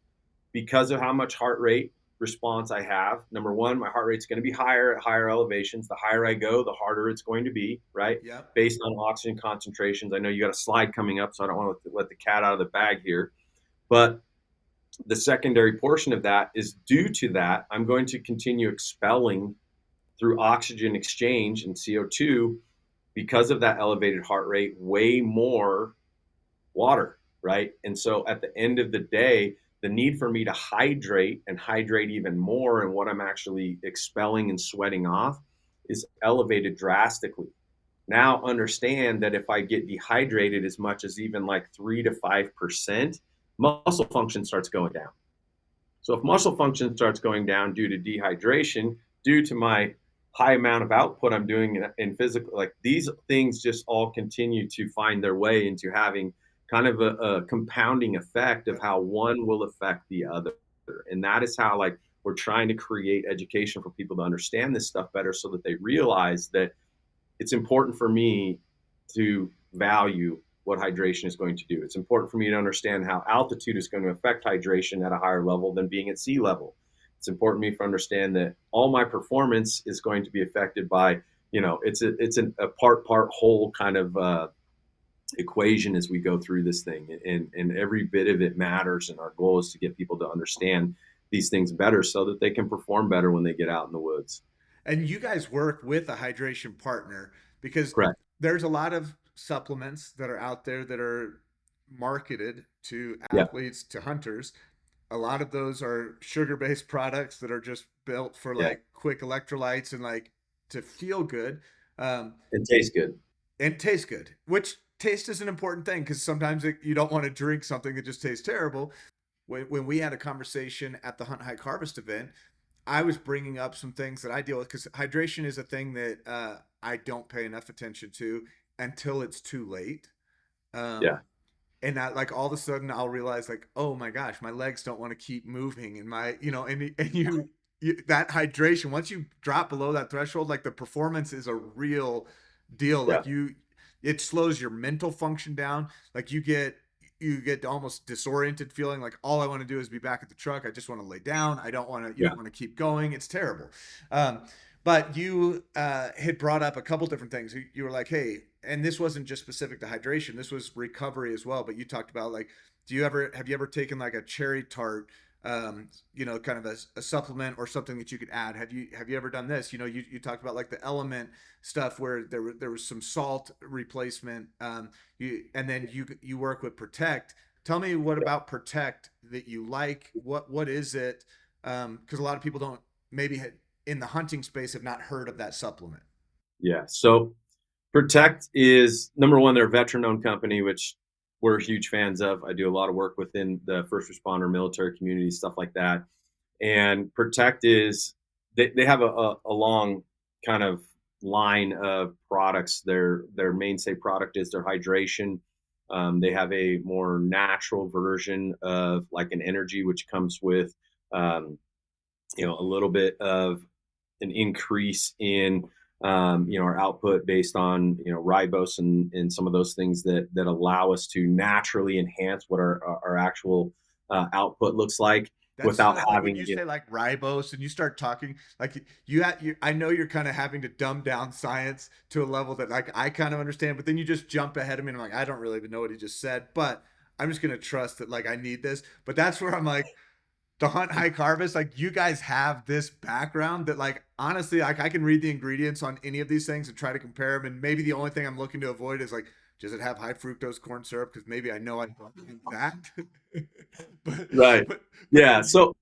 because of how much heart rate response I have, number one, my heart rate's going to be higher at higher elevations. The higher I go, the harder it's going to be, right? Yep. Based on oxygen concentrations. I know you got a slide coming up, so I don't want to let the cat out of the bag here. But the secondary portion of that is due to that, I'm going to continue expelling through oxygen exchange and CO2 because of that elevated heart rate, way more water, right? And so at the end of the day, the need for me to hydrate and hydrate even more and what I'm actually expelling and sweating off is elevated drastically. Now understand that if I get dehydrated as much as even like 3 to 5%, muscle function starts going down. So if muscle function starts going down due to dehydration, due to my high amount of output I'm doing in physical, like these things just all continue to find their way into having kind of a compounding effect of Yep. how one will affect the other. And that is how like we're trying to create education for people to understand this stuff better so that they realize that it's important for me to value what hydration is going to do. It's important for me to understand how altitude is going to affect hydration at a higher level than being at sea level. It's important for me to understand that all my performance is going to be affected by, it's a part whole kind of equation as we go through this thing, and every bit of it matters. And our goal is to get people to understand these things better so that they can perform better when they get out in the woods. And you guys work with a hydration partner because Correct. there's a lot of supplements that are out there that are marketed to Yeah. athletes, to hunters. A lot of those are sugar-based products that are just built for Yeah. like quick electrolytes and like to feel good. Um, It tastes good. and taste good, which taste is an important thing because sometimes you don't want to drink something that just tastes terrible. When we had a conversation at the Hunt Hike Harvest event, I was bringing up some things that I deal with because hydration is a thing that I don't pay enough attention to until it's too late. Yeah. Um, and I, like all of a sudden I'll realize like, oh my gosh, my legs don't want to keep moving, and and that hydration once you drop below that threshold, like the performance is a real deal. Yeah. It slows your mental function down. Like you get almost disoriented feeling like all I want to do is be back at the truck. I just want to lay down. I don't want to, you Yeah. don't want to keep going. It's terrible. Um, but you had brought up a couple different things. You were like, hey, and this wasn't just specific to hydration. This was recovery as well. But you talked about like, have you ever taken like a cherry tart, kind of a supplement or something that you could add? Have you ever done this? You talked about like the element stuff where there was some salt replacement. And then you work with Protect. Tell me what about Protect that you like. What is it? Because a lot of people don't maybe in the hunting space have not heard of that supplement. Yeah. So Protect is number one, they're a veteran owned company, which we're huge fans of. I do a lot of work within the first responder military community, stuff like that. And Protect is they have a long kind of line of products. Their mainstay product is their hydration. They have a more natural version of like an energy, which comes with um, a little bit of an increase in our output based on ribose and some of those things that allow us to naturally enhance what our actual output looks like. That's without stuff like when having you it. say like ribose and you start talking like I know you're kind of having to dumb down science to a level that like I kind of understand, but then you just jump ahead of me and I'm like, I don't really even know what he just said, but I'm just gonna trust that like I need this. But that's where I'm like, the hunt hike harvest, like you guys have this background that like honestly like I can read the ingredients on any of these things and try to compare them, and maybe the only thing I'm looking to avoid is like, does it have high fructose corn syrup, because maybe I know I don't need that. but Right. but Yeah. then you, So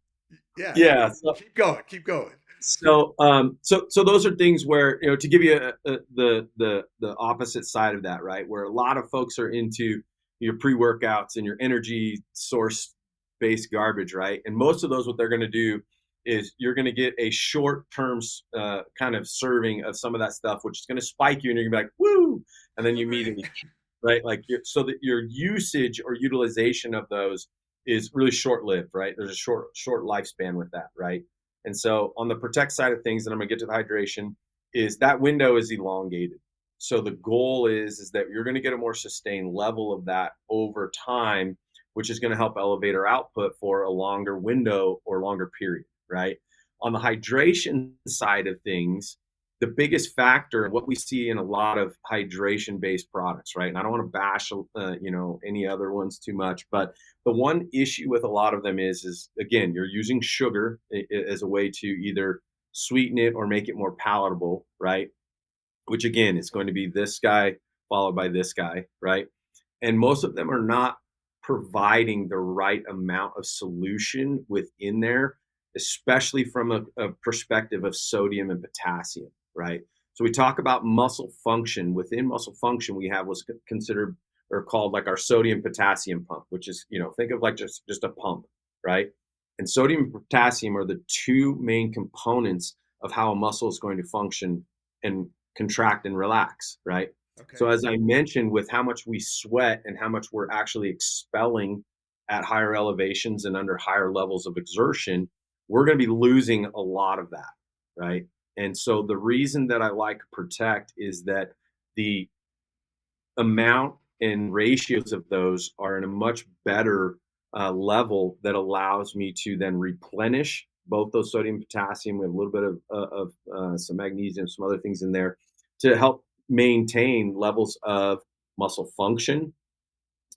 yeah, yeah. keep going. So those are things where, to give you the opposite side of that, right? Where a lot of folks are into your pre workouts and your energy source based garbage, right? And most of those, what they're going to do is you're going to get a short term kind of serving of some of that stuff, which is going to spike you, and you're going to be like, woo, and then you immediately, right? Like so that your usage or utilization of those is really short lived, right? There's a short lifespan with that, right? And so on the protect side of things, and I'm going to get to the hydration, is that window is elongated. So the goal is that you're going to get a more sustained level of that over time, which is going to help elevate our output for a longer window or longer period, right? On the hydration side of things, the biggest factor, what we see in a lot of hydration based products, right? And I don't want to bash, any other ones too much, but the one issue with a lot of them is again, you're using sugar as a way to either sweeten it or make it more palatable, right? Which again is going to be this guy followed by this guy, right? And most of them are not providing the right amount of solution within there, especially from a perspective of sodium and potassium, right? So we talk about muscle function. Within muscle function, we have what's considered or called like our sodium potassium pump, which is, think of like just a pump, right? And sodium and potassium are the two main components of how a muscle is going to function and contract and relax, right? So Okay. as I mentioned, with how much we sweat and how much we're actually expelling at higher elevations and under higher levels of exertion, we're going to be losing a lot of that, right? And so the reason that I like Protect is that the amount and ratios of those are in a much better level that allows me to then replenish both those sodium potassium with a little bit of some magnesium, some other things in there to help maintain levels of muscle function.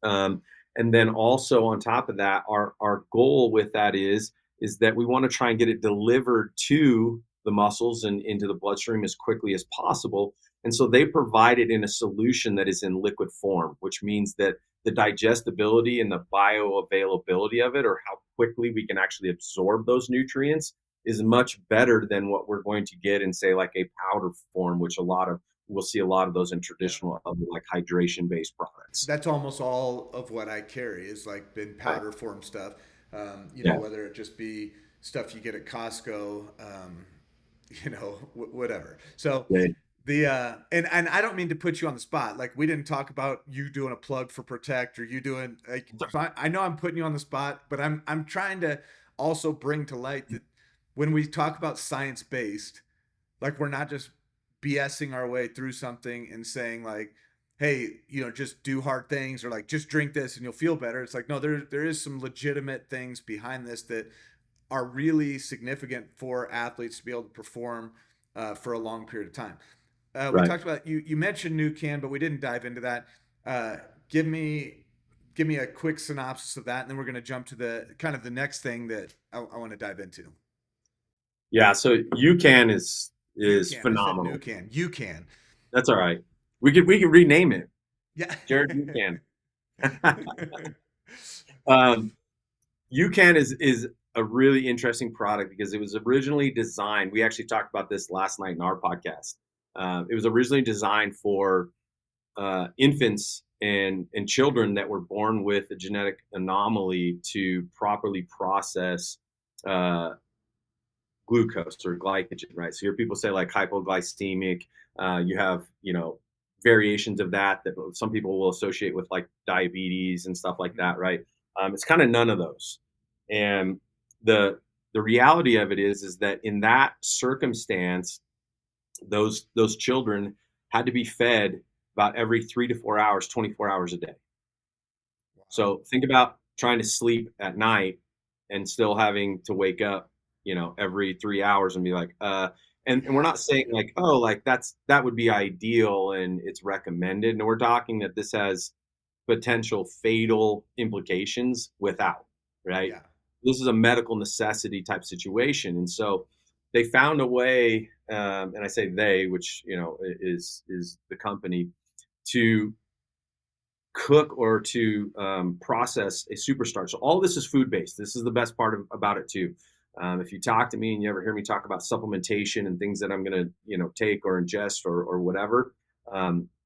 um, and then also on top of that, our goal with that is that we want to try and get it delivered to the muscles and into the bloodstream as quickly as possible. And so they provide it in a solution that is in liquid form, which means that the digestibility and the bioavailability of it, or how quickly we can actually absorb those nutrients, is much better than what we're going to get in, say, like a powder form, which we'll see a lot of those in Yeah. traditional like hydration based products. That's almost all of what I carry is like been Right. powder form stuff. Yeah. Whether it just be stuff you get at Costco, whatever. So Yeah. the and I don't mean to put you on the spot. Like we didn't talk about you doing a plug for Protect or you doing like. So I know I'm putting you on the spot, but I'm trying to also bring to light that when we talk about science based, like we're not just BSing our way through something and saying like, hey, just do hard things or like just drink this and you'll feel better. It's like no, there is some legitimate things behind this that are really significant for athletes to be able to perform for a long period of time. We Right. talked about you mentioned New Can, but we didn't dive into that. Uh, give me give me a quick synopsis of that, and then we're going to jump to the kind of the next thing that I want to dive into. Yeah. So UCAN You is can. I said New phenomenal. Can. You can. That's all right. We could rename it Yeah. Jared UCAN. um, UCAN is a really interesting product because it was originally designed. We actually talked about this last night in our podcast. It was originally designed for infants and children that were born with a genetic anomaly to properly process uh, glucose or glycogen, right? So your people say like hypoglycemic. You have variations of that some people will associate with like diabetes and stuff like that, right? It's kind of none of those. And the the reality of it is that in that circumstance, those children had to be fed about every 3 to 4 hours, 24 hours a day. Wow. So think about trying to sleep at night and still having to wake up, every 3 hours and be like, and we're Yeah. not saying like, oh, like that would be ideal and it's recommended. And we're talking that this has potential fatal implications without, right? Yeah. This is a medical necessity type situation. And so they found a way, and I say they, which, is the company, to cook or to process a superstarch. So all this is food based. This is the best part about it too. If you talk to me and you ever hear me talk about supplementation and things that I'm going to take or ingest or whatever,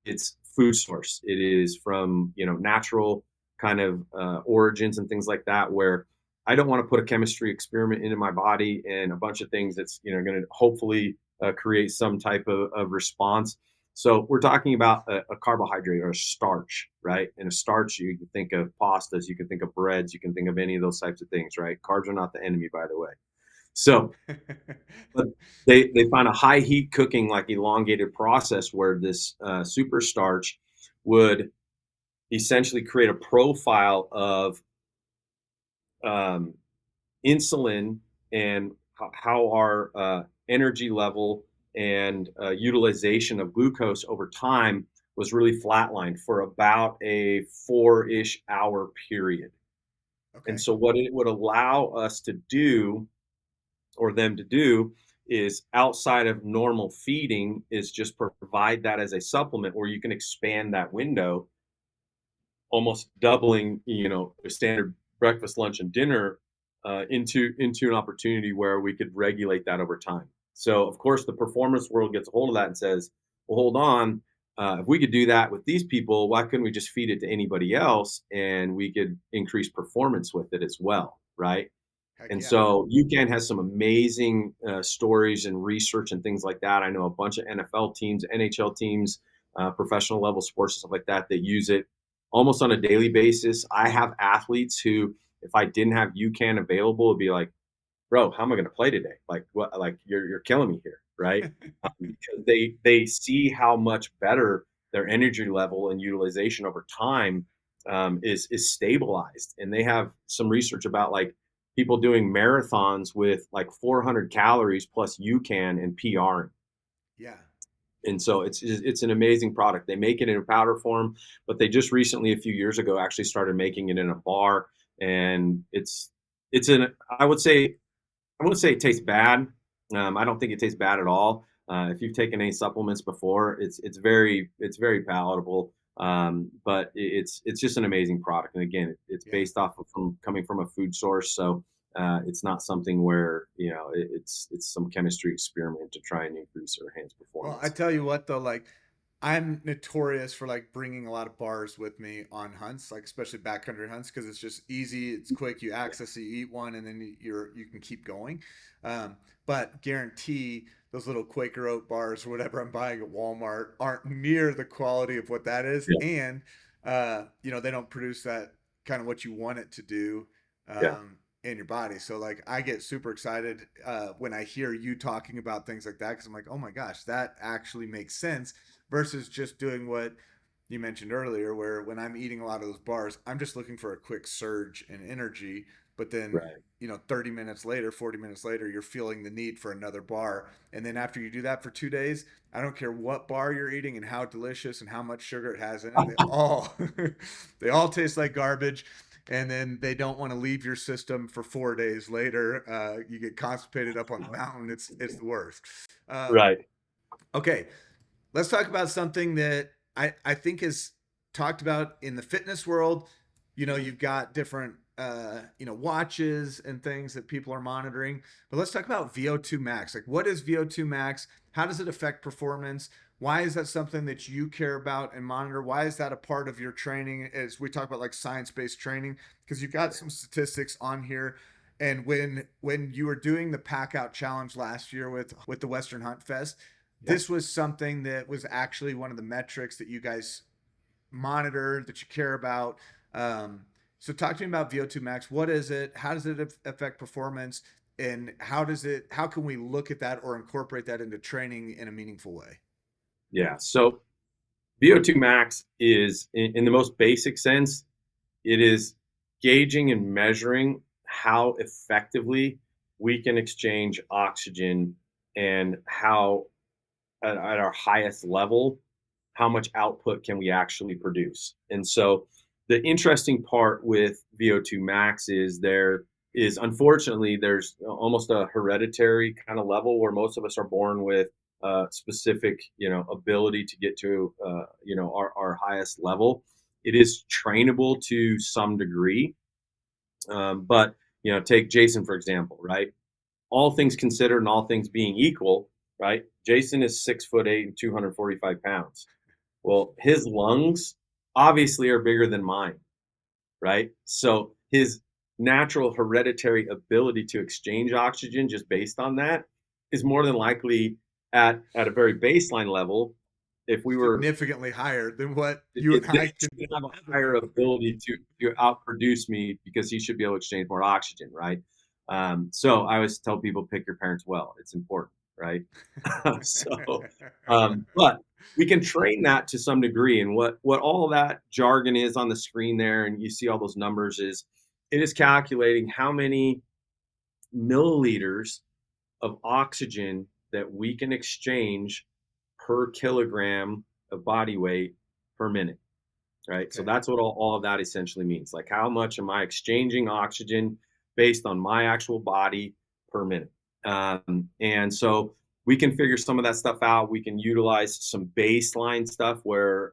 it's food source. It is from natural kind of origins and things like that. Where I don't want to put a chemistry experiment into my body and a bunch of things that's going to hopefully create some type of response. So we're talking about a carbohydrate or a starch, right? And a starch, you can think of pastas, you can think of breads, you can think of any of those types of things, right? Carbs are not the enemy, by the way. So, but they find a high heat cooking, like elongated process where this super starch would essentially create a profile of um, insulin and how our energy level and utilization of glucose over time was really flatlined for about a 4-ish hour period. And Okay. so, what it would allow us to do, or them to do, is outside of normal feeding, is just provide that as a supplement where you can expand that window, almost doubling, a standard breakfast, lunch, and dinner into an opportunity where we could regulate that over time. So, of course, the performance world gets a hold of that and says, "Well, hold on. If we could do that with these people, why couldn't we just feed it to anybody else and we could increase performance with it as well?" Right? Heck And yeah. so UCAN has some amazing stories and research and things like that. I know a bunch of NFL teams, NHL teams, professional level sports and stuff like that that use it almost on a daily basis. I have athletes who, if I didn't have UCAN available, would be like, "Bro, how am I going to play today? Like, what? Like, you're killing me here, right?" Because they see how much better their energy level and utilization over time is stabilized, and they have some research about like people doing marathons with like 400 calories plus UCAN and PRing. Yeah. And so it's an amazing product. They make it in a powder form, but they just recently, a few years ago, actually started making it in a bar, and it's an I wouldn't say it tastes bad. I don't think it tastes bad at all. If you've taken any supplements before, it's very palatable. But it's just an amazing product. And again, it's Yeah. based off of coming from a food source, so it's not something where it's some chemistry experiment to try and increase or enhance Well, I performance. tell you what though, like I'm notorious for like bringing a lot of bars with me on hunts, like especially backcountry hunts, because it's just easy, it's quick. You Yeah, access it, you eat one, and then you can keep going. But guarantee those little Quaker Oat bars or whatever I'm buying at Walmart aren't near the quality of what that is, yeah, and they don't produce that kind of what you want it to do. yeah, In your body. So like I get super excited when I hear you talking about things like that because I'm like, oh my gosh, that actually makes sense versus just doing what you mentioned earlier, where when I'm eating a lot of those bars, I'm just looking for a quick surge in energy, but then right, 30 minutes later, 40 minutes later, you're feeling the need for another bar. And then after you do that for 2 days, I don't care what bar you're eating and how delicious and how much sugar it has in it. They all they all taste like garbage, and then they don't want to leave your system for 4 days later. You get constipated up on the mountain. It's the worst. Um, right, okay, let's talk about something that I think is talked about in the fitness world. You've got different watches and things that people are monitoring. But let's talk about VO2 max. Like, what is VO2 max? How does it affect performance? Why is that something that you care about and monitor? Why is that a part of your training? As we talk about like science-based training, because you've got some statistics on here. And when you were doing the pack out challenge last year with the Western Hunt Fest, yeah, this was something that was actually one of the metrics that you guys monitor that you care about. So talk to me about VO2 max. What is it? How does it affect performance? And how can we look at that or incorporate that into training in a meaningful way? yeah. So VO2 max is, in the most basic sense, it is gauging and measuring how effectively we can exchange oxygen and how at our highest level, how much output can we actually produce? And so the interesting part with VO2 max is there is unfortunately there's almost a hereditary kind of level where most of us are born with specific ability to get to our highest level. It is trainable to some degree, but take Jason for example, right? All things considered and all things being equal, right? Jason is 6'8" and 245 pounds. Well, his lungs obviously are bigger than mine, right? So his natural hereditary ability to exchange oxygen just based on that is more than likely at a very baseline level. If we were Significantly higher than what you and I They can should have a ever higher do. ability to outproduce me because he should be able to exchange more oxygen, right? So I always tell people, pick your parents well. It's important, right? But we can train that to some degree, and what all that jargon is on the screen there, and you see all those numbers is it is calculating how many milliliters of oxygen that we can exchange per kilogram of body weight per minute, right? So Okay. that's what all of that essentially means. Like, how much am I exchanging oxygen based on my actual body per minute? And so we can figure some of that stuff out. We can utilize some baseline stuff where,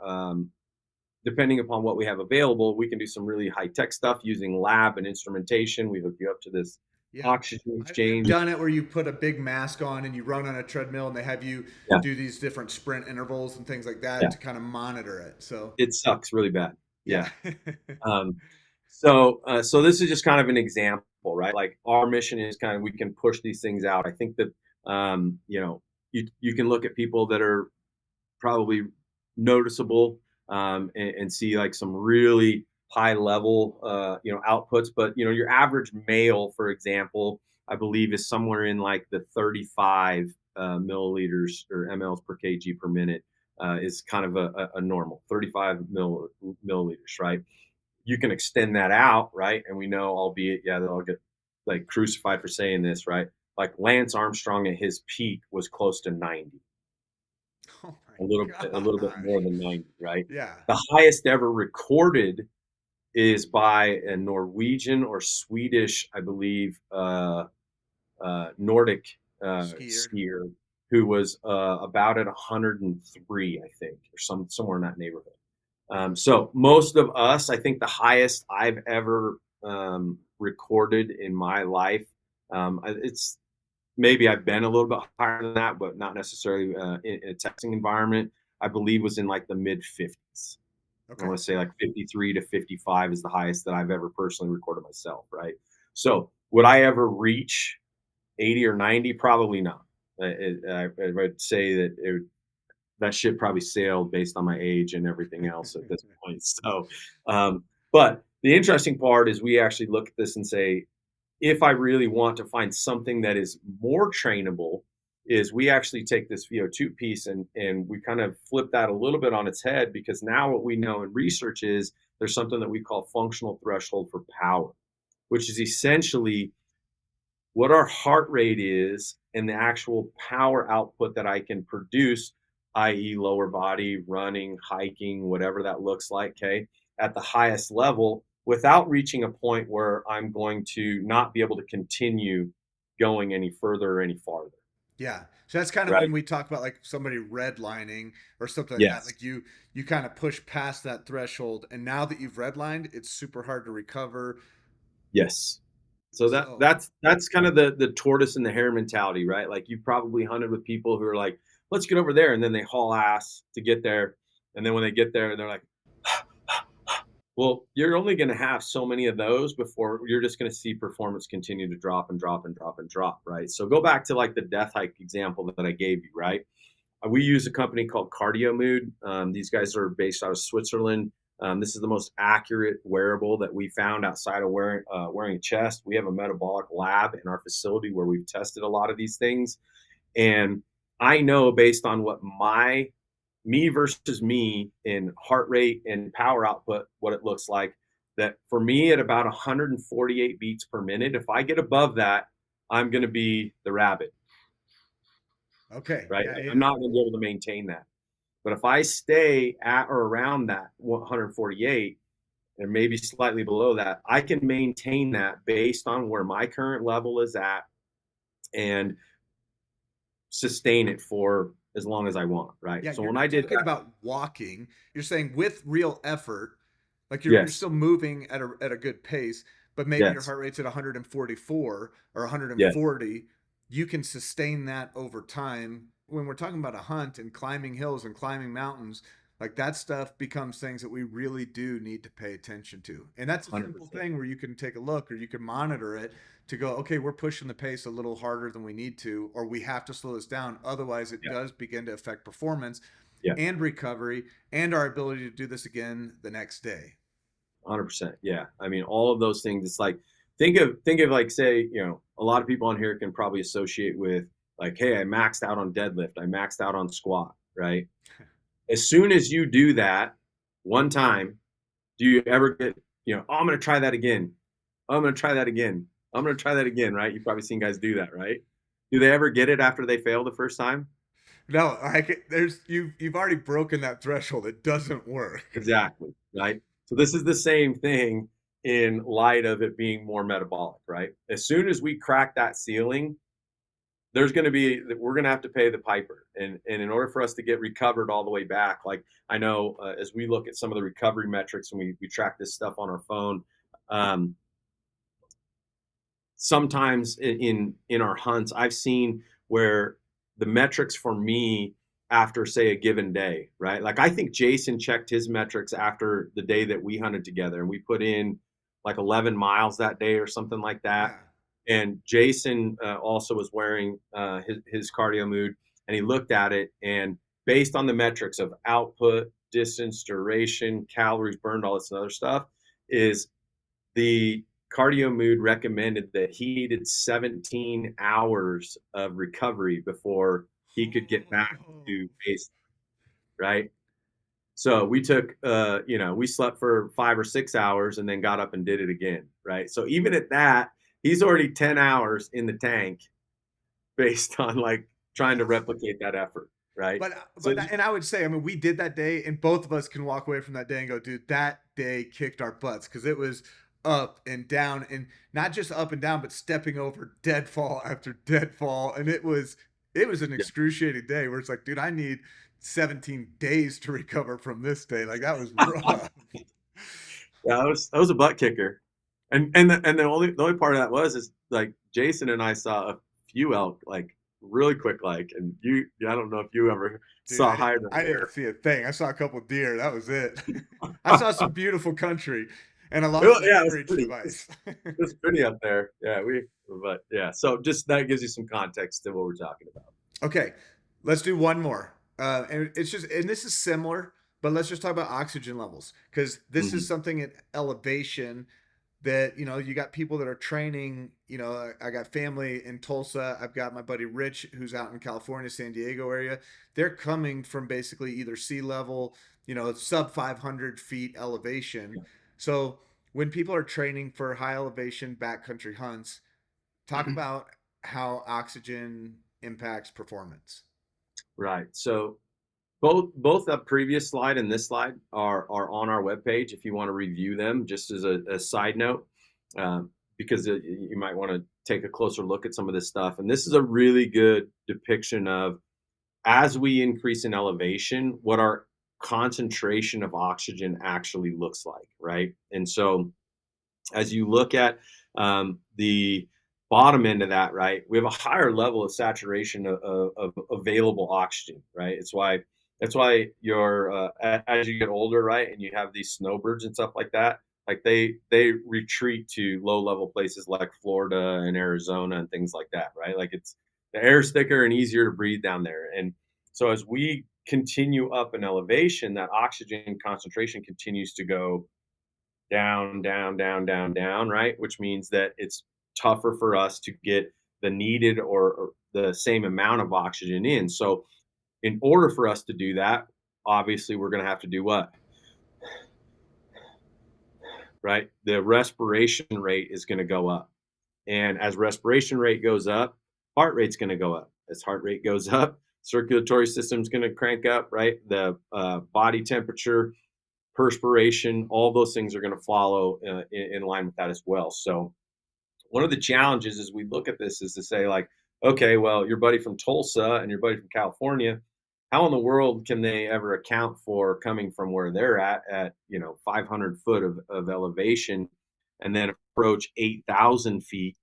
depending upon what we have available, we can do some really high tech stuff using lab and instrumentation. We hook you up to this Yeah. oxygen I've exchange. done it where you put a big mask on and you run on a treadmill and they have you Yeah, do these different sprint intervals and things like that yeah. to kind of monitor it. So, It sucks really bad. yeah. Yeah. So this is just kind of an example, right? Like our mission is kind of we can push these things out. I think that you can look at people that are probably noticeable, and see like some really high level outputs. But your average male, for example, I believe is somewhere in like the 35 milliliters or mLs per kg per minute, is kind of a normal 35 milliliters, right? You can extend that out, right? And we know, albeit, yeah, that I'll get like crucified for saying this, right? Like Lance Armstrong at his peak was close to 90, Oh a my little bit more gosh. than 90, right? Yeah. The highest ever recorded is by a Norwegian or Swedish, I believe, Nordic Skier. skier who was about at 103, I think, or somewhere in that neighborhood. So most of us, I think the highest I've ever recorded in my life, it's maybe I've been a little bit higher than that, but not necessarily in a testing environment. I believe was in like the mid 50s. I Okay. want to say like 53 to 55 is the highest that I've ever personally recorded myself, right? So would I ever reach 80 or 90? Probably not. I would say that that ship probably sailed based on my age and everything else at this point. So, but the interesting part is we actually look at this and say, if I really want to find something that is more trainable, is we actually take this VO2 piece and we kind of flip that a little bit on its head, because now what we know in research is there's something that we call functional threshold for power, which is essentially what our heart rate is and the actual power output that I can produce, i.e., lower body, running, hiking, whatever that looks like, okay, at the highest level without reaching a point where I'm going to not be able to continue going any further or any farther, Yeah. So that's kind of when right? we talk about like somebody redlining or something like that. Yes. Like you kind of push past that threshold, and now that you've redlined, it's super hard to recover. Yes. So So that's kind of the tortoise and the hare mentality, right? Like you probably hunted with people who are like, let's get over there, and then they haul ass to get there, and then when they get there, they're like, well, you're only going to have so many of those before you're just going to see performance continue to drop and drop and drop and drop, right? So go back to like the death hike example that I gave you, right? We use a company called Cardio Mood. These guys are based out of Switzerland. This is the most accurate wearable that we found outside of wearing a chest. We have a metabolic lab in our facility where we've tested a lot of these things, and I know based on what me versus me in heart rate and power output, what it looks like. that for me at about 148 beats per minute, if I get above that, I'm going to be the rabbit, Okay. right? Yeah, Like, I'm yeah. not going to be able to maintain that. But if I stay at or around that 148 and maybe slightly below that, I can maintain that based on where my current level is at and sustain it for as long as I want, right? Yeah, So you're when I not did talking that, about walking. You're saying with real effort, like you're yes, still moving at a good pace, but maybe your yes, heart rate's at 144 or yes, 140. You can sustain that over time. When we're talking about a hunt and climbing hills and climbing mountains, like that stuff becomes things that we really do need to pay attention to. And that's a simple 100%. thing where you can take a look or you can monitor it to go, okay, we're pushing the pace a little harder than we need to, or we have to slow this down. Otherwise, it Yeah, does begin to affect performance yeah, and recovery and our ability to do this again the next day. 100%. Yeah. I mean, all of those things. It's like think of like say, a lot of people on here can probably associate with like, hey, I maxed out on deadlift, I maxed out on squat, right? As soon as you do that one time, do you ever get, oh, I'm going to try that again. I'm going to try that again. I'm going to try that again, right? You've probably seen guys do that, right? Do they ever get it after they fail the first time? No, there's you've already broken that threshold. It doesn't work. Exactly, right? So this is the same thing in light of it being more metabolic, right? As soon as we crack that ceiling, there's going to be we're going to have to pay the piper, and in order for us to get recovered all the way back, like I know as we look at some of the recovery metrics and we track this stuff on our phone, um, sometimes in our hunts I've seen where the metrics for me after say a given day, right? Like I think Jason checked his metrics after the day that we hunted together and we put in like 11 miles that day or something like that. Yeah. And Jason also was wearing his cardio mood, and he looked at it, and based on the metrics of output, distance, duration, calories burned, all this other stuff, is the cardio mood recommended that he needed 17 hours of recovery before he could get back to Oh. base, right? So we took, we slept for 5 or 6 hours and then got up and did it again, right? So even at that, he's already 10 hours in the tank based on like trying to Yes. replicate that effort, right? So And I would say, I mean, we did that day, and both of us can walk away from that day and go, dude, that day kicked our butts because it was up and down, and not just up and down, but stepping over deadfall after deadfall, and it was an yeah, excruciating day where it's like, dude, I need 17 days to recover from this day. Like that was rough. yeah, that was a butt kicker, and the only part of that was is like Jason and I saw a few elk like really quick, like, and I don't know if you ever Dude, saw hide or I didn't hair. see a thing. I saw a couple deer. That was it. I saw some beautiful country, and I lost my Yeah, inReach device. it's pretty up there. Yeah, but yeah. So just that gives you some context to what we're talking about. Okay, let's do one more. And it's just, and this is similar, but let's just talk about oxygen levels because this is Mhm. something at elevation that you got people that are training. I got family in Tulsa. I've got my buddy Rich who's out in California, San Diego area. They're coming from basically either sea level, sub 500 feet elevation. So when people are training for high elevation backcountry hunts, talk about how oxygen impacts performance. Right. So both the previous slide and this slide are on our webpage if you want to review them. Just as a side note, because you might want to take a closer look at some of this stuff. And this is a really good depiction of as we increase in elevation, what our concentration of oxygen actually looks like, right? And so as you look at the bottom end of that, right, we have a higher level of saturation of available oxygen, right? That's why you're as you get older, right, and you have these snowbirds and stuff like that, like they retreat to low level places like Florida and Arizona and things like that, right? Like it's the air's thicker and easier to breathe down there, and so as we continue up in elevation, that oxygen concentration continues to go down, down, down, down, down, right? Which means that it's tougher for us to get the needed or the same amount of oxygen in. So, in order for us to do that, obviously, we're going to have to do what? right? The respiration rate is going to go up. And as respiration rate goes up, heart rate's going to go up. As heart rate goes up, circulatory system's going to crank up, right? The body temperature, perspiration, all those things are going to follow in line with that as well. So one of the challenges as we look at this is to say like, okay, well, your buddy from Tulsa and your buddy from California, how in the world can they ever account for coming from where they're at 500 foot of elevation and then approach 8,000 feet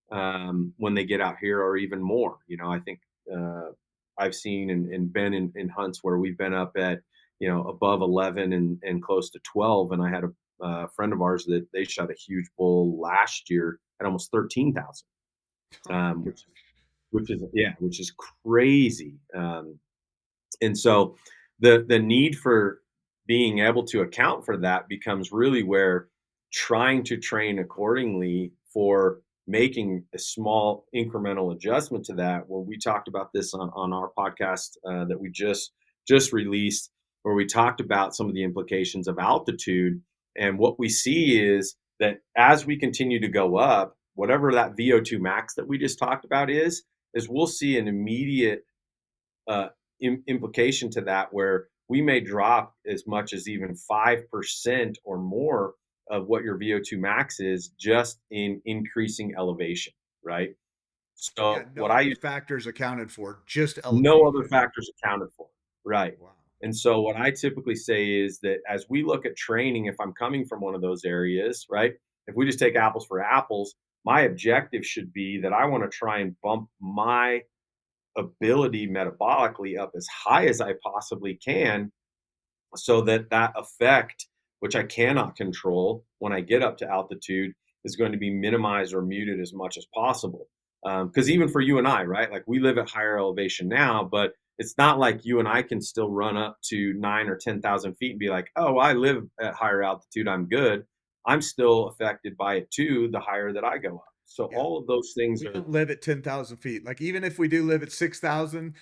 when they get out here, or even more? I think uh, I've seen and been in hunts where we've been up at above 11 and close to 12, and I had a friend of ours that they shot a huge bull last year at almost 13,000, Oh my which gosh. which is crazy. And so the need for being able to account for that becomes really where trying to train accordingly for making a small incremental adjustment to that. Well, we talked about this on our podcast that we just released, where we talked about some of the implications of altitude. And what we see is that as we continue to go up, whatever that VO2 max that we just talked about is we'll see an immediate uh, implication to that where we may drop as much as even 5% or more of what your VO2 max is just in increasing elevation, right? Yeah, So no what I other use, factors accounted for, just no other elevation. factors accounted for, right? Wow. And so what I typically say is that as we look at training, if I'm coming from one of those areas, right? If we just take apples for apples, my objective should be that I want to try and bump my ability metabolically up as high as I possibly can so that that effect, which I cannot control when I get up to altitude, is going to be minimized or muted as much as possible. Because even for you and I, right? Like we live at higher elevation now, but it's not like you and I can still run up to 9 or 10,000 feet and be like, oh, I live at higher altitude, I'm good. I'm still affected by it too, the higher that I go up. So Yeah. all of those things We are don't live at 10,000 feet. Like, even if we do live at 6,000,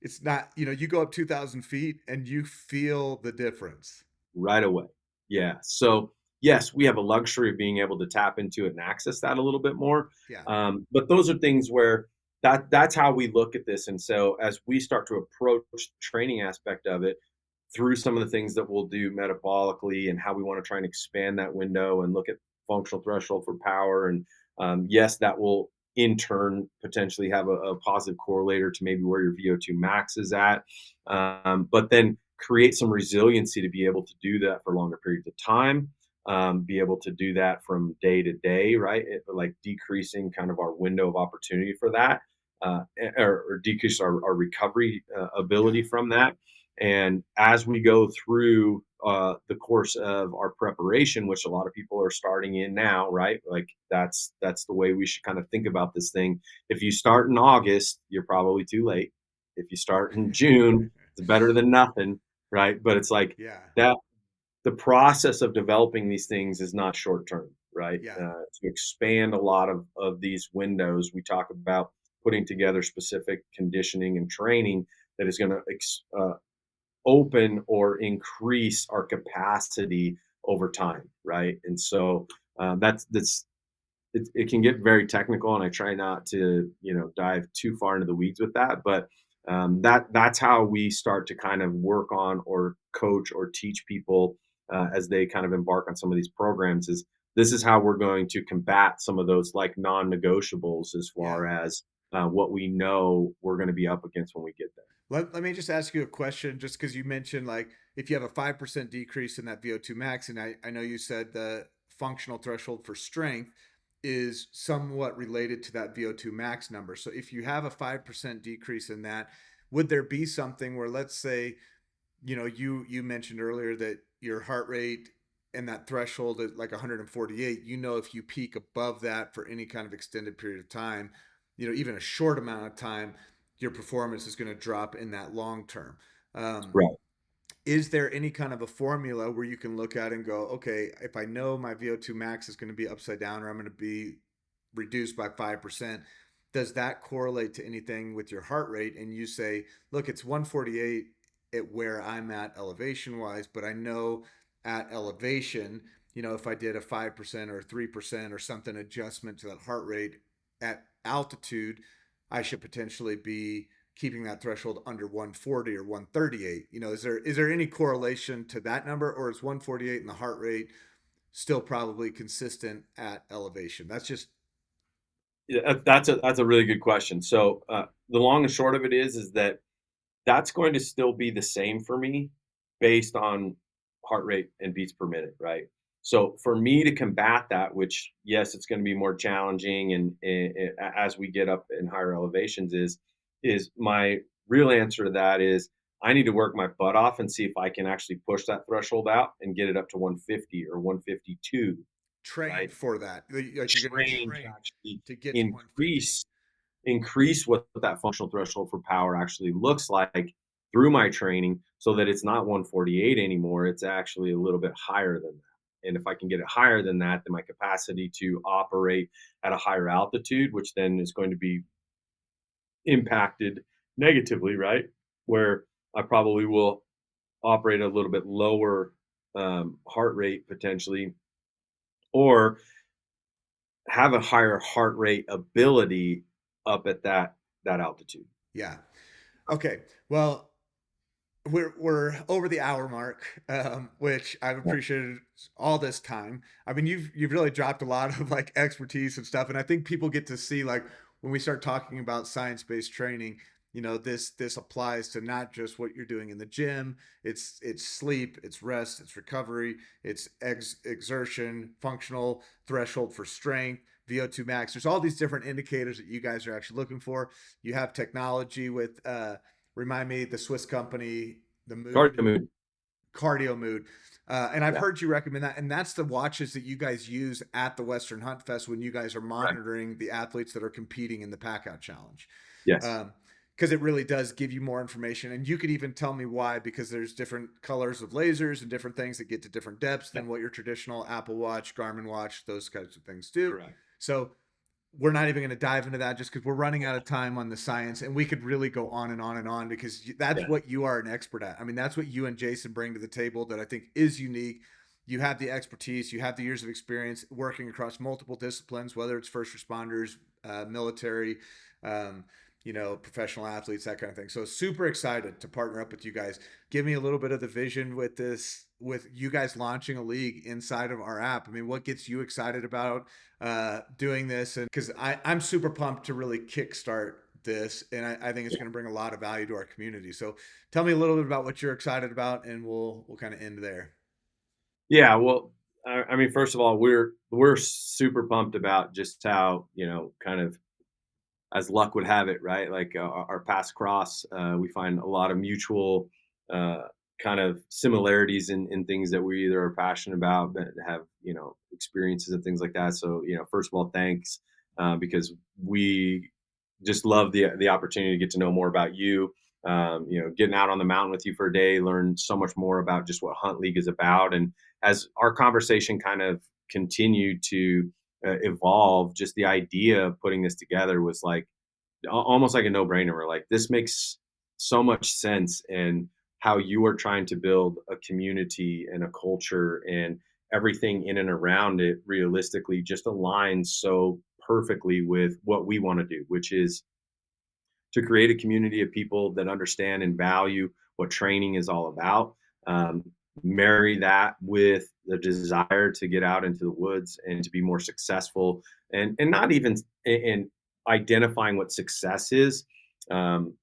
it's not, you go up 2,000 feet and you feel the difference. right away. Yeah. So yes, we have a luxury of being able to tap into it and access that a little bit more. Yeah. But those are things where that's how we look at this. And so as we start to approach the training aspect of it through some of the things that we'll do metabolically and how we want to try and expand that window and look at functional threshold for power. And yes, that will in turn potentially have a positive correlator to maybe where your VO2 max is at. But then create some resiliency to be able to do that for longer periods of time, be able to do that from day to day, right? Like decreasing kind of our window of opportunity for that, or decrease our recovery Yeah. ability from that. And as we go through the course of our preparation, which a lot of people are starting in now, right? Like that's the way we should kind of think about this thing. If you start in August, you're probably too late. If you start in June, it's better than nothing, right? But it's like Yeah. that the process of developing these things is not short term, right? Yeah. To expand a lot of these windows, we talk about putting together specific conditioning and training that is going to open or increase our capacity over time, right? And so that's it can get very technical, and I try not to dive too far into the weeds with that. But that's how we start to kind of work on or coach or teach people as they kind of embark on some of these programs. Is this is how we're going to combat some of those like non-negotiables as Yeah. far as what we know we're going to be up against when we get there. Let me just ask you a question, just because you mentioned, like, if you have a 5% decrease in that VO2 max, and I know you said the functional threshold for strength is somewhat related to that VO2 max number. So if you have a 5% decrease in that, would there be something where, let's say, you mentioned earlier that your heart rate and that threshold is like 148. If you peak above that for any kind of extended period of time, even a short amount of time, your performance is going to drop in that long term. um, Right. is there any kind of a formula where you can look at and go, okay, if I know my VO2 max is going to be upside down, or I'm going to be reduced by 5%, does that correlate to anything with your heart rate? And you say, look, it's 148 at where I'm at elevation wise, but I know at elevation, if I did a 5% or 3% or something adjustment to that heart rate at altitude, I should potentially be keeping that threshold under 140 or 138. Is there any correlation to that number, or is 148 and the heart rate still probably consistent at elevation? That's just Yeah, that's a really good question. So the long and short of it is that that's going to still be the same for me based on heart rate and beats per minute, right? So for me to combat that, which yes, it's going to be more challenging, and as we get up in higher elevations, is my real answer to that is I need to work my butt off and see if I can actually push that threshold out and get it up to 150 or 152, trained right? for that. Like you're going to Train to train actually to get to 150. increase what that functional threshold for power actually looks like through my training so that it's not 148 anymore. It's actually a little bit higher than that. And if I can get it higher than that, then my capacity to operate at a higher altitude, which then is going to be impacted negatively, right? Where I probably will operate a little bit lower heart rate potentially, or have a higher heart rate ability up at that altitude. Yeah. Okay. Well, we're over the hour mark, which I've Yeah. appreciated all this time. I mean, you've really dropped a lot of like expertise and stuff, and I think people get to see like when we start talking about science based training. This applies to not just what you're doing in the gym. It's sleep, it's rest, it's recovery, it's exertion, functional threshold for strength, VO2 max. There's all these different indicators that you guys are actually looking for. You have technology with remind me the Swiss company, the Mood, Cardio mood. Cardio Mood. And I've Yeah. heard you recommend that. And that's the watches that you guys use at the Western Hunt Fest when you guys are Right. monitoring the athletes that are competing in the pack out challenge. Yes. Um, because it really does give you more information. And you could even tell me why, because there's different colors of lasers and different things that get to different depths Yeah. than what your traditional Apple Watch, Garmin watch, those kinds of things do. Correct. So we're not even going to dive into that just because we're running out of time on the science, and we could really go on and on and on because that's Yeah. what you are an expert at. I mean, that's what you and Jason bring to the table that I think is unique. You have the expertise, you have the years of experience working across multiple disciplines, whether it's first responders, military, um, professional athletes, that kind of thing. So super excited to partner up with you guys. Give me a little bit of the vision with this, with you guys launching a league inside of our app. I mean, what gets you excited about doing this? And because I'm super pumped to really kickstart this, and I think it's going to bring a lot of value to our community. So tell me a little bit about what you're excited about, and we'll kind of end there. Yeah. Well, I mean, first of all, we're super pumped about just how kind of as luck would have it, right? Like our paths cross, we find a lot of mutual uh, kind of similarities in things that we either are passionate about, but have experiences and things like that. So first of all, thanks because we just love the opportunity to get to know more about you. Getting out on the mountain with you for a day, learn so much more about just what Hunt League is about, and as our conversation kind of continued to evolve, just the idea of putting this together was like almost like a no-brainer. We're like, this makes so much sense, and how you are trying to build a community and a culture and everything in and around it realistically just aligns so perfectly with what we want to do, which is to create a community of people that understand and value what training is all about. Um, Marry that with the desire to get out into the woods and to be more successful, and not even in identifying what success is. Um,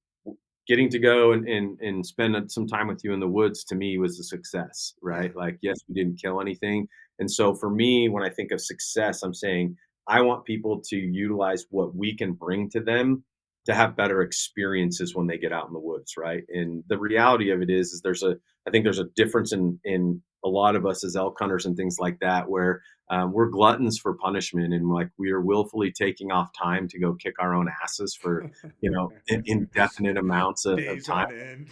Getting to go and spend some time with you in the woods to me was a success, Yeah. right? Like, yes, we didn't kill anything. And so for me, when I think of success, I'm saying I want people to utilize what we can bring to them to have better experiences when they get out in the woods, right? And the reality of it is I think there's a difference in a lot of us as elk hunters and things like that, where we're gluttons for punishment, and like we are willfully taking off time to go kick our own asses for indefinite amounts of Days time, on end.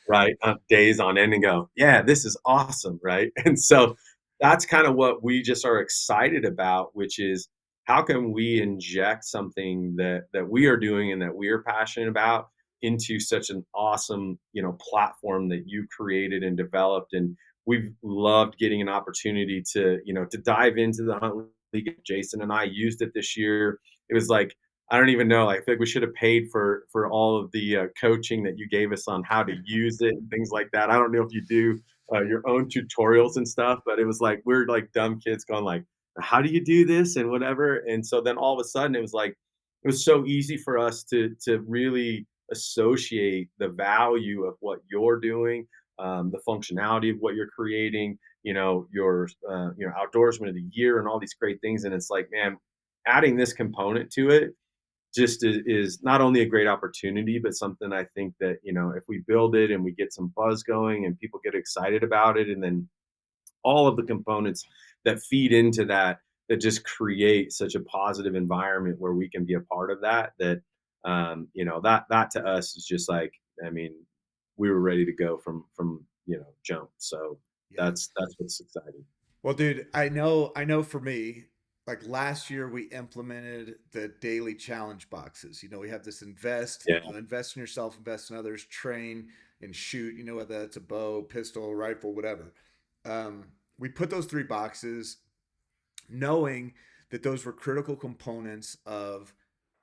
right? Days on end, and go, yeah, this is awesome, right? And so that's kind of what we just are excited about, which is how can we inject something that we are doing and that we are passionate about into such an awesome platform that you've created and developed, and we've loved getting an opportunity to, to dive into the hunt league. Jason and I used it this year. It was like, I don't even know. Like, I feel like we should have paid for all of the coaching that you gave us on how to use it and things like that. I don't know if you do your own tutorials and stuff, but it was like we're like dumb kids going like, "How do you do this?" and whatever. And so then all of a sudden, it was like it was so easy for us to really associate the value of what you're doing, the functionality of what you're creating, your outdoorsman of the year and all these great things. And it's like, man, adding this component to it just is not only a great opportunity, but something I think that, if we build it and we get some buzz going and people get excited about it, and then all of the components that feed into that, that just create such a positive environment where we can be a part of that, that to us is just like, I mean, we were ready to go from jump. So Yeah. that's what's exciting. Well, dude, I know for me, like last year we implemented the daily challenge boxes. We have this Yeah. invest in yourself, invest in others, train and shoot, whether it's a bow, pistol, rifle, whatever. We put those three boxes knowing that those were critical components of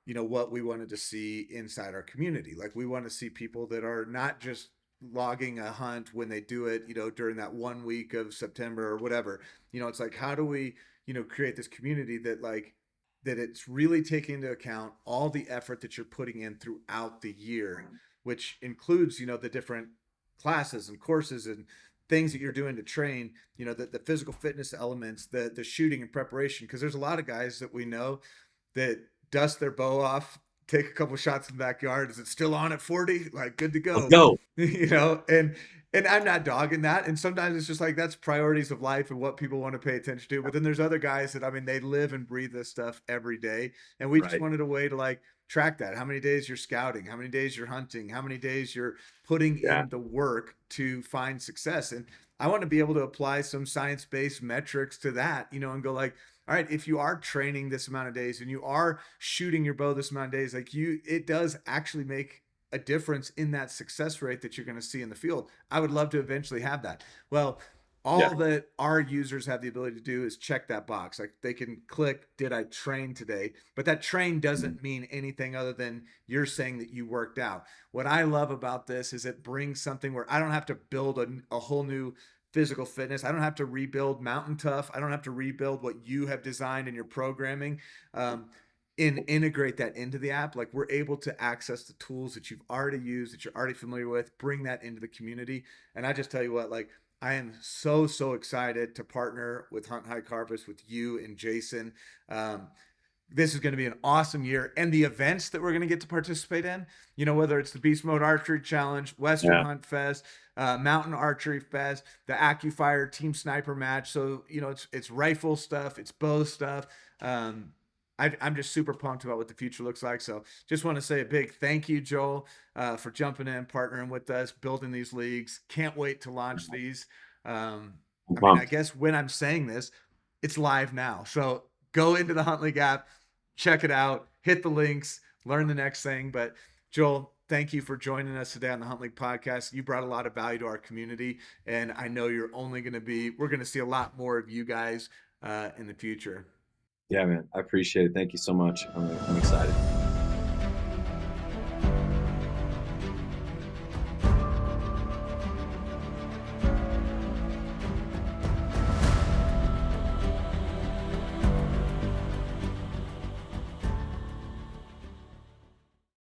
what we wanted to see inside our community. Like we want to see people that are not just logging a hunt when they do it, during that 1 week of September or whatever. It's like, how do we, create this community that that it's really taking into account all the effort that you're putting in throughout the year, which includes, the different classes and courses and things that you're doing to train, the physical fitness elements, the shooting and preparation. Because there's a lot of guys that we know that dust their bow off, take a couple shots in the backyard. Is it still on at 40? Like, good to Let's go. go. And I'm not dogging that. And sometimes it's just like that's priorities of life and what people want to pay attention to. But then there's other guys that, I mean, they live and breathe this stuff every day. And we just Right. wanted a way to track that. How many days you're scouting, how many days you're hunting, how many days you're putting Yeah. in the work to find success. And I want to be able to apply some science-based metrics to that, and go like, all right, if you are training this amount of days and you are shooting your bow this amount of days, it does actually make a difference in that success rate that you're going to see in the field. I would love to eventually have that. Well, Yeah. all that our users have the ability to do is check that box. Like they can click, did I train today? But that train Mhm. doesn't mean anything other than you're saying that you worked out. What I love about this is it brings something where I don't have to build a whole new physical fitness. I don't have to rebuild Mountain Tough. I don't have to rebuild what you have designed in your programming. Integrate that into the app. Like we're able to access the tools that you've already used, that you're already familiar with, bring that into the community. And I just tell you what, like I am so excited to partner with Hunt High Carpus with you and Jason. This is going to be an awesome year, and the events that we're going to get to participate in, whether it's the Beast Mode Archery Challenge, Western Yeah. Hunt Fest, Mountain Archery Fest, the AccuFire Team Sniper Match. So it's rifle stuff, it's bow stuff. I'm just super pumped about what the future looks like. So just want to say a big thank you, Joel, for jumping in, partnering with us, building these leagues. Can't wait to launch these. I'm I mean, I pumped. guess when I'm saying this, it's live now. So go into the Hunt League app, check it out, hit the links, learn the next thing. But Joel, thank you for joining us today on the Hunt League podcast. You brought a lot of value to our community, and I know we're going to see a lot more of you guys in the future. Yeah, man. I appreciate it. Thank you so much. I'm excited.